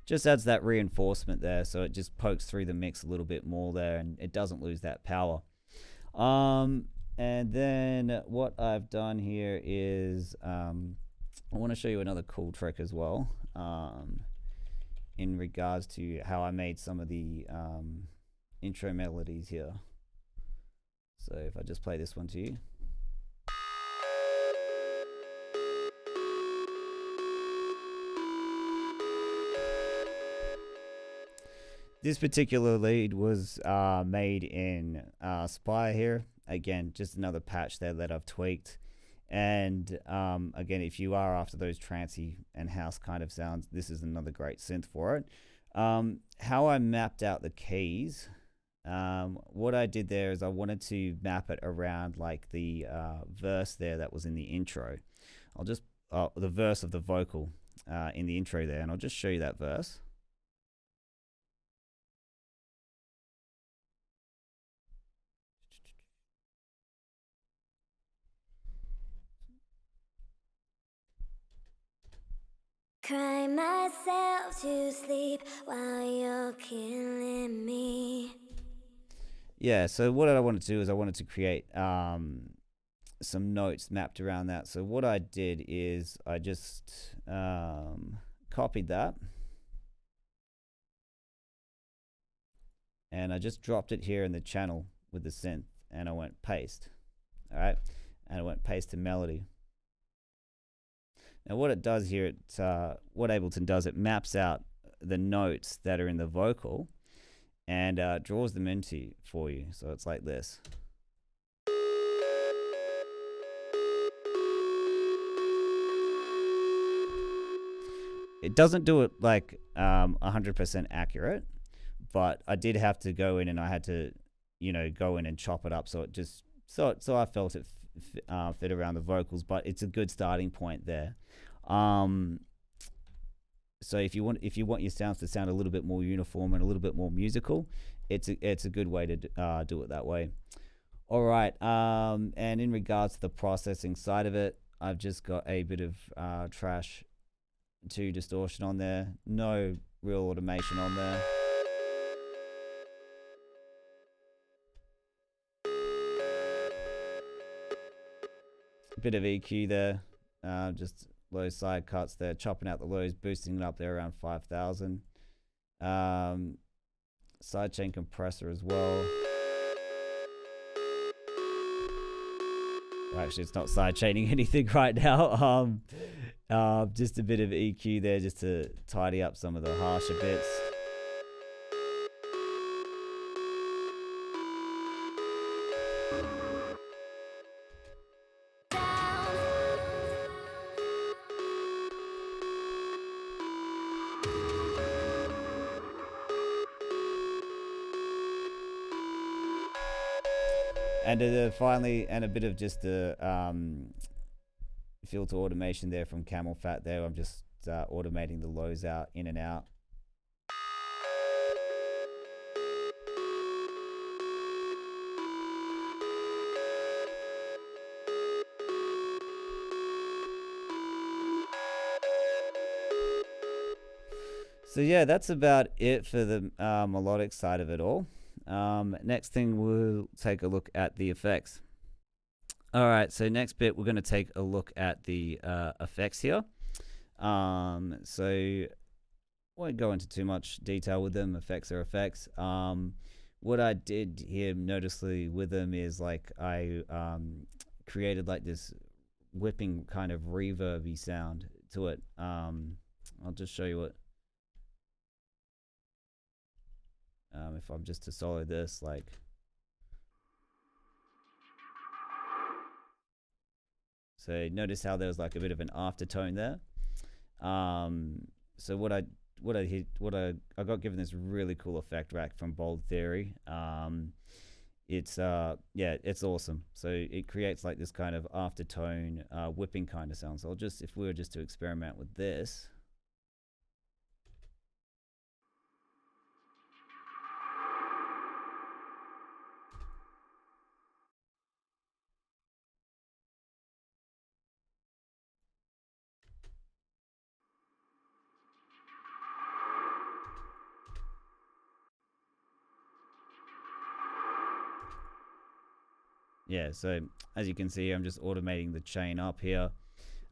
Speaker 1: just adds that reinforcement there, so it just pokes through the mix a little bit more there, and it doesn't lose that power. And then what I've done here is I want to show you another cool trick as well, in regards to how I made some of the intro melodies here. So if I just play this one to you. This particular lead was made in Spire here. Again, just another patch there that I've tweaked. And again, if you are after those trancey and house kind of sounds, this is another great synth for it. How I mapped out the keys, what I did there is I wanted to map it around like the verse there that was in the intro. I'll just, the verse of the vocal in the intro there, and I'll just show you that verse.
Speaker 2: Cry myself to sleep while you're killing me.
Speaker 1: Yeah, so what I wanted to do is I wanted to create some notes mapped around that. So what I did is I just copied that, and I just dropped it here in the channel with the synth, and I went paste. All right, and I went paste to melody. Now what it does here, what Ableton does, it maps out the notes that are in the vocal and draws them into for you. So it's like this. It doesn't do it like 100% accurate, but I did have to go in, and I had to, you know, go in and chop it up so it just so I felt it fit around the vocals. But it's a good starting point there. So if you want your sounds to sound a little bit more uniform and a little bit more musical, it's a good way to do it that way. All right, and in regards to the processing side of it, I've just got a bit of trash to distortion on there. No real automation on there. A bit of EQ there, just low side cuts there, chopping out the lows, boosting it up there around 5,000. Sidechain compressor as well. Well, actually, it's not sidechaining anything right now. Just a bit of EQ there just to tidy up some of the harsher bits. And finally, and a bit of just a filter automation there from Camel Fat there. I'm just automating the lows out, in and out. So yeah, that's about it for the melodic side of it all. Next thing, we'll take a look at the effects. All right, so next bit, we're going to take a look at the effects here. So won't go into too much detail with them. Effects are effects. What I did here noticeably with them is like I created like this whipping kind of reverby sound to it. I'll just show you what. If I'm just to solo this, like, so notice how there was like a bit of an aftertone there. So I got given this really cool effect rack from Bold Theory. it's yeah, it's awesome. So it creates like this kind of aftertone whipping kind of sound. So I'll just, if we were just to experiment with this. Yeah, so as you can see, I'm just automating the chain up here,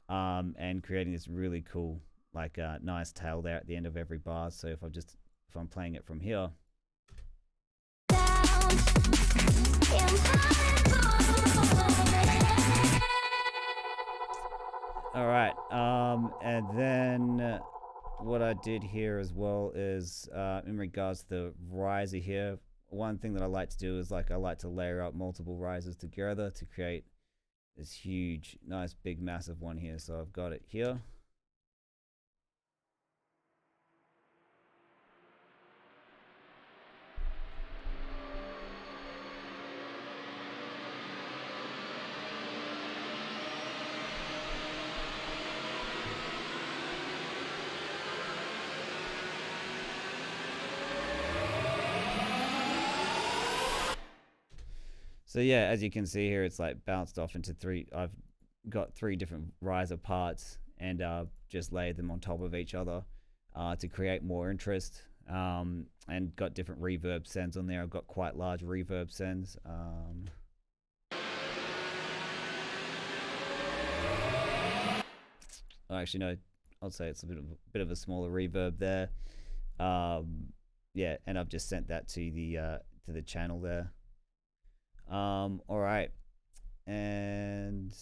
Speaker 1: and creating this really cool, like nice tail there at the end of every bar. So if I'm playing it from here. All right, and then what I did here as well is in regards to the riser here, one thing that I like to do is I like to layer up multiple risers together to create this huge, nice, big, massive one here. So I've got it here. So yeah, as you can see here, it's like bounced off into three. I've got three different riser parts and just layered them on top of each other to create more interest, and got different reverb sends on there. I've got quite large reverb sends. Actually, no, I'll say it's a bit of a smaller reverb there. Yeah, and I've just sent that to the channel there. All right, and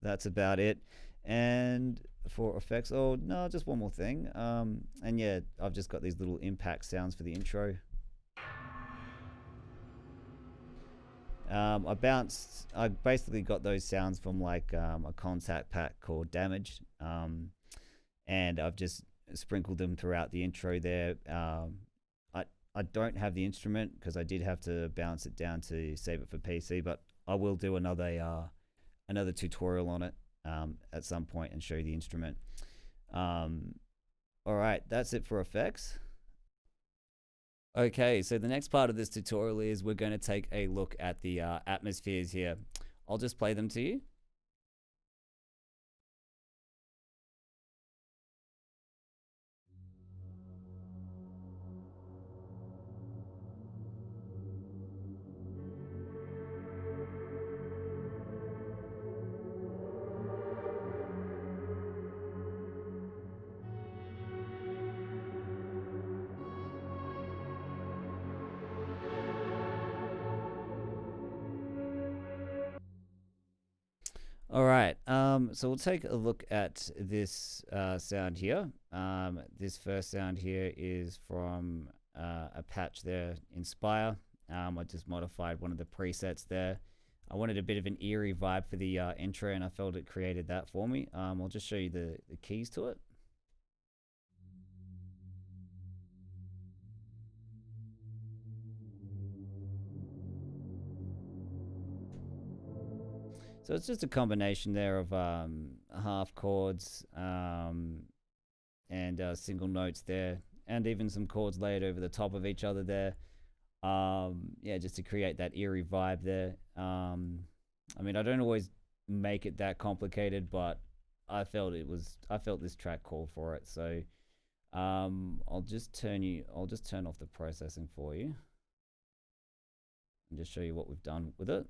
Speaker 1: that's about it. And for effects, oh no, just one more thing. And yeah, I've just got these little impact sounds for the intro. I basically got those sounds from like a contact pack called Damage, and I've just sprinkled them throughout the intro there. I don't have the instrument because I did have to bounce it down to save it for PC, but I will do another tutorial on it at some point and show you the instrument. All right, that's it for effects. Okay, so the next part of this tutorial is we're going to take a look at the atmospheres here. I'll just play them to you. All right, so we'll take a look at this sound here. This first sound here is from a patch there, Inspire. I just modified one of the presets there. I wanted a bit of an eerie vibe for the intro, and I felt it created that for me. I'll just show you the keys to it. So it's just a combination there of half chords and single notes there, and even some chords layered over the top of each other there. Yeah, just to create that eerie vibe there. I mean, I don't always make it that complicated, but I felt this track called for it. So I'll just turn off the processing for you and just show you what we've done with it.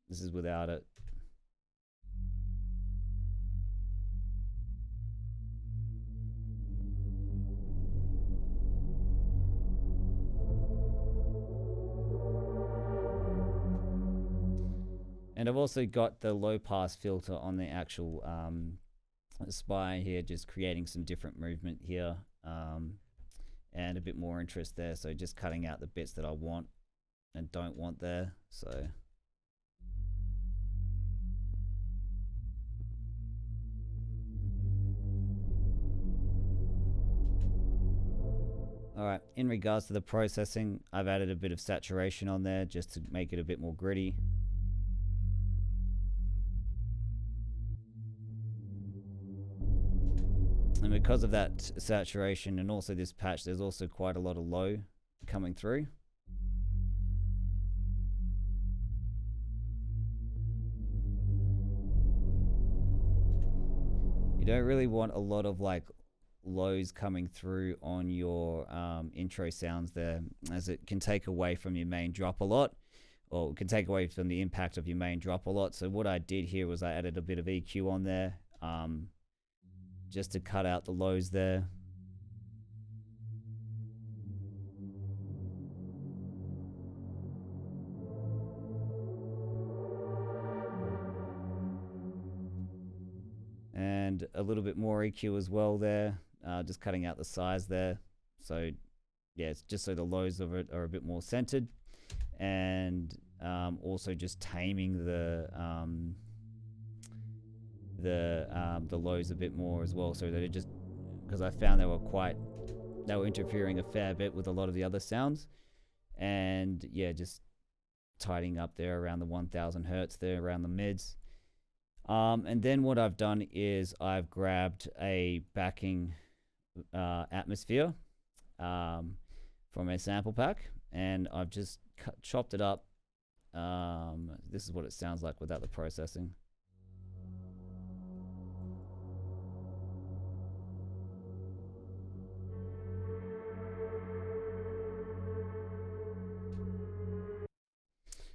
Speaker 1: This is without it. And I've also got the low pass filter on the actual spine here, just creating some different movement here, and a bit more interest there. So just cutting out the bits that I want and don't want there. So All right, in regards to the processing, I've added a bit of saturation on there just to make it a bit more gritty. And because of that saturation and also this patch, there's also quite a lot of low coming through. You don't really want a lot of like lows coming through on your intro sounds there, as it can take away from your main drop a lot, or it can take away from the impact of your main drop a lot. So what I did here was I added a bit of EQ on there, just to cut out the lows there. And a little bit more EQ as well there, just cutting out the size there. So yeah, it's just so the lows of it are a bit more centered, and also just taming the lows a bit more as well, so that it just, because I found they were interfering a fair bit with a lot of the other sounds, and yeah, just tidying up there around the 1000 hertz there around the mids. And then what I've done is I've grabbed a backing atmosphere from a sample pack, and I've just chopped it up. This is what it sounds like without the processing.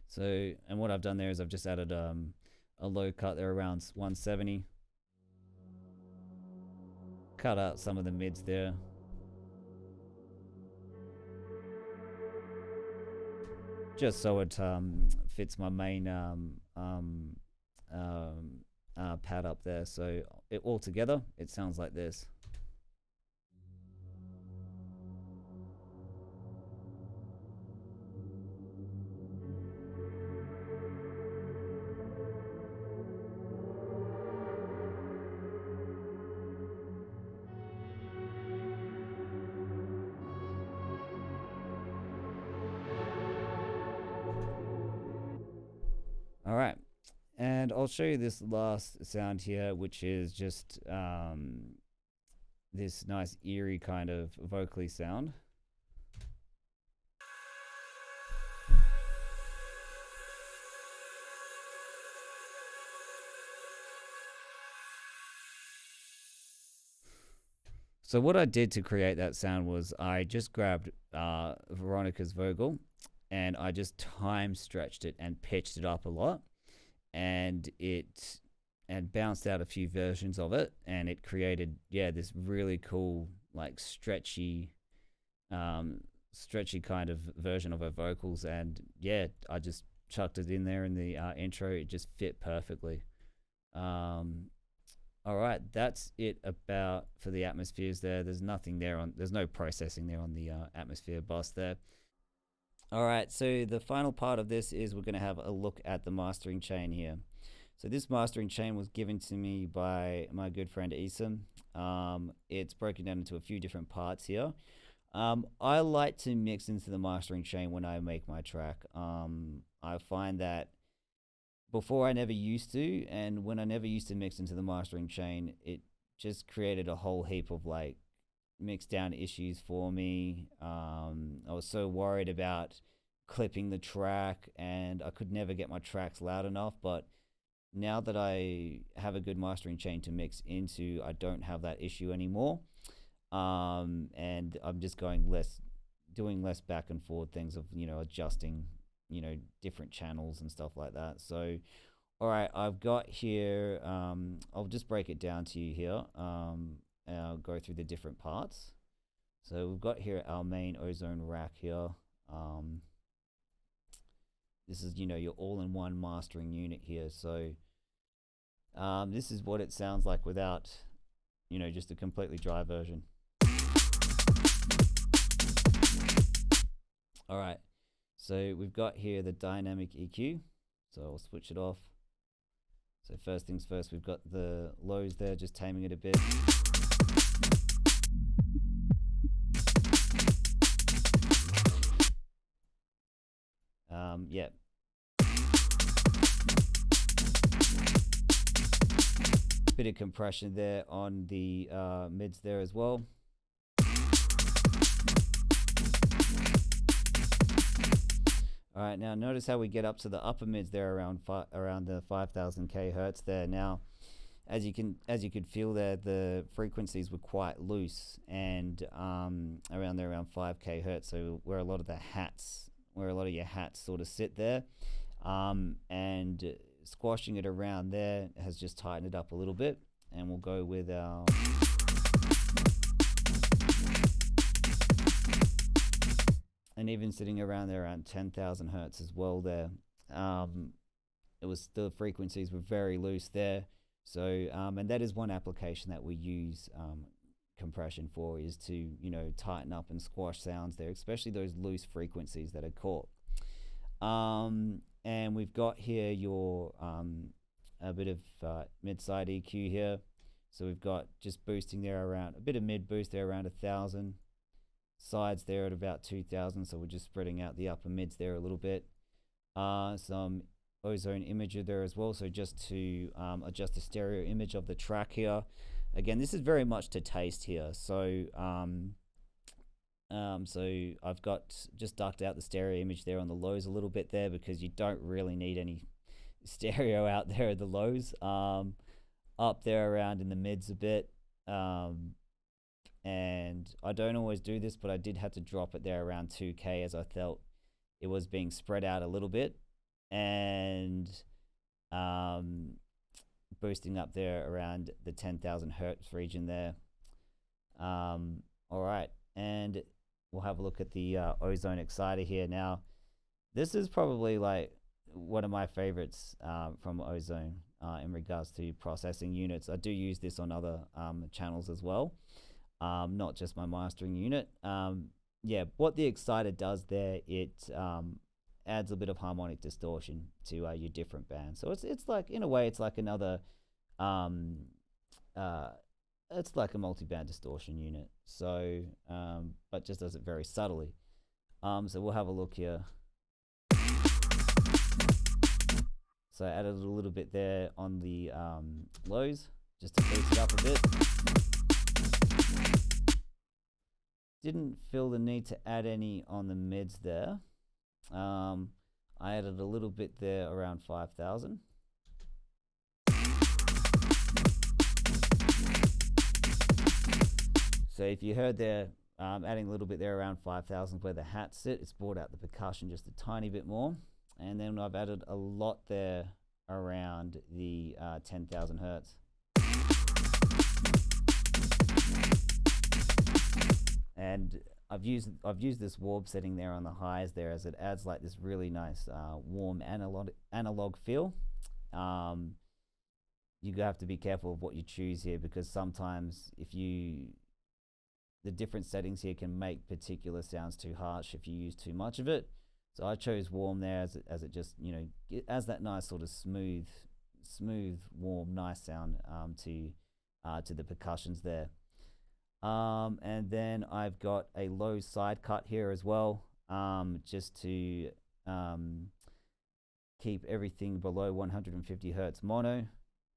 Speaker 1: So, and what I've done there is I've just added a low cut there around 170. Cut out some of the mids there. Just so it fits my main pad up there. So it all together, it sounds like this. All right, and I'll show you this last sound here, which is just this nice eerie kind of vocally sound. So what I did to create that sound was I just grabbed Veronica's vocal, and I just time stretched it and pitched it up a lot, and it bounced out a few versions of it, and it created this really cool like stretchy kind of version of her vocals. And yeah, I just chucked it in there in the intro. It just fit perfectly. All right, that's it about for the atmospheres there. There's nothing there there's no processing there on the atmosphere bus there. All right, so the final part of this is we're going to have a look at the mastering chain here. So this mastering chain was given to me by my good friend Isam. It's broken down into a few different parts here. I like to mix into the mastering chain when I make my track. I find that before I never used to, and when I never used to mix into the mastering chain, it just created a whole heap of like mix down issues for me. I was so worried about clipping the track, and I could never get my tracks loud enough. But now that I have a good mastering chain to mix into, I don't have that issue anymore. And I'm just doing less back and forth things of, adjusting, different channels and stuff like that. So, all right, I've got here, I'll just break it down to you here. And I'll go through the different parts. So we've got here our main ozone rack here. This is, your all-in-one mastering unit here. So this is what it sounds like without, just a completely dry version. All right, so we've got here the dynamic EQ. So I'll switch it off. So first things first, we've got the lows there, just taming it a bit. yeah. Bit of compression there on the mids there as well. All right, now notice how we get up to the upper mids there around the 5,000 kHz there. Now, as you could feel there, the frequencies were quite loose and around 5 kHz. So where a lot of your hats sort of sit there, and squashing it around there has just tightened it up a little bit. And we'll go with our and even sitting around there around 10,000 hertz as well there. The frequencies were very loose there. So, and that is one application that we use compression for, is to, tighten up and squash sounds there, especially those loose frequencies that are caught. And we've got here your a bit of mid-side EQ here. So we've got just boosting there around, a bit of mid boost there around 1,000. Sides there at about 2,000, so we're just spreading out the upper mids there a little bit. Some ozone imager there as well, so just to adjust the stereo image of the track here. Again, this is very much to taste here, so so I've got just ducked out the stereo image there on the lows a little bit there, because you don't really need any stereo out there at the lows. Up there around in the mids a bit. And I don't always do this, but I did have to drop it there around 2K, as I felt it was being spread out a little bit, and boosting up there around the 10,000 hertz region there. All right, and we'll have a look at the ozone exciter here. Now, this is probably like one of my favorites from Ozone in regards to processing units. I do use this on other channels as well. Not just my mastering unit. Yeah, what the exciter does there, it adds a bit of harmonic distortion to your different bands. So it's like, in a way, it's like another, it's like a multi-band distortion unit. So, but just does it very subtly. So we'll have a look here. So I added a little bit there on the lows, just to boost it up a bit. Didn't feel the need to add any on the mids there. I added a little bit there around 5,000. So if you heard there, adding a little bit there around 5,000 where the hats sit, it's brought out the percussion just a tiny bit more. And then I've added a lot there around the 10,000 hertz. And I've used this warp setting there on the highs there, as it adds like this really nice warm analog feel. You have to be careful of what you choose here, because sometimes the different settings here can make particular sounds too harsh if you use too much of it. So I chose warm there as it just, it adds that nice sort of smooth, warm, nice sound to the percussions there. And then I've got a low side cut here as well, just to keep everything below 150 hertz mono.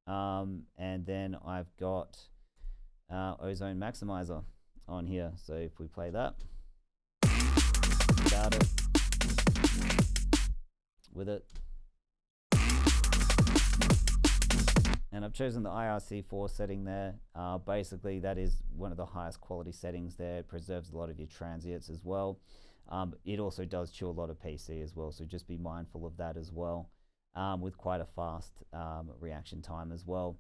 Speaker 1: And then I've got ozone maximizer on here. So if we play that, start it with it. And I've chosen the IRC4 setting there. Basically, that is one of the highest quality settings there. It preserves a lot of your transients as well. It also does chew a lot of PC as well, so just be mindful of that as well, with quite a fast reaction time as well.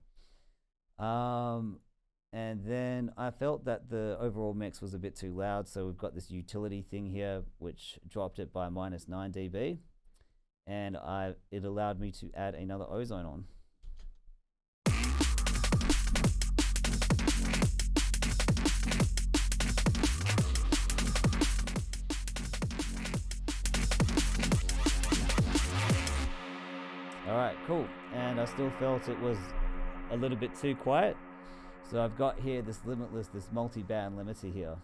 Speaker 1: And then I felt that the overall mix was a bit too loud, so we've got this utility thing here which dropped it by -9 dB, and it allowed me to add another ozone on. Alright, cool. And I still felt it was a little bit too quiet. So I've got here this limitless, this multi-band limiter here.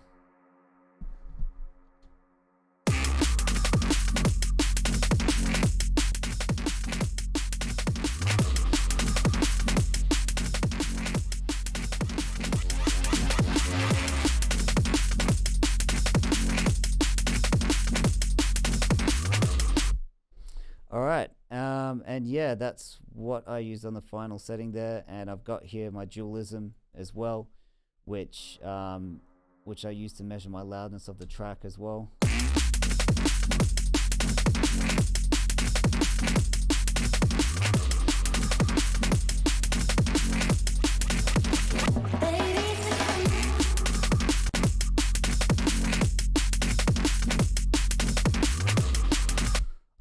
Speaker 1: All right, and yeah, that's what I used on the final setting there, and I've got here my dualism as well, which I use to measure my loudness of the track as well.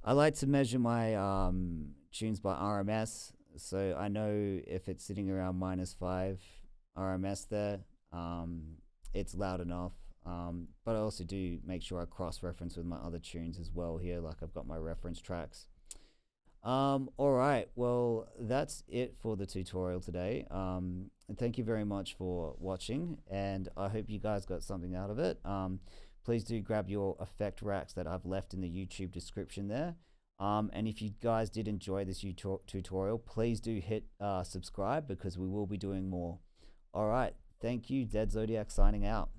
Speaker 1: I like to measure my tunes by RMS, so I know if it's sitting around -5 RMS there, it's loud enough. But I also do make sure I cross-reference with my other tunes as well here, like I've got my reference tracks. All right, well, that's it for the tutorial today. And thank you very much for watching, and I hope you guys got something out of it. Please do grab your effect racks that I've left in the YouTube description there. And if you guys did enjoy this tutorial, please do hit subscribe, because we will be doing more. All right, thank you. Dead Zodiac signing out.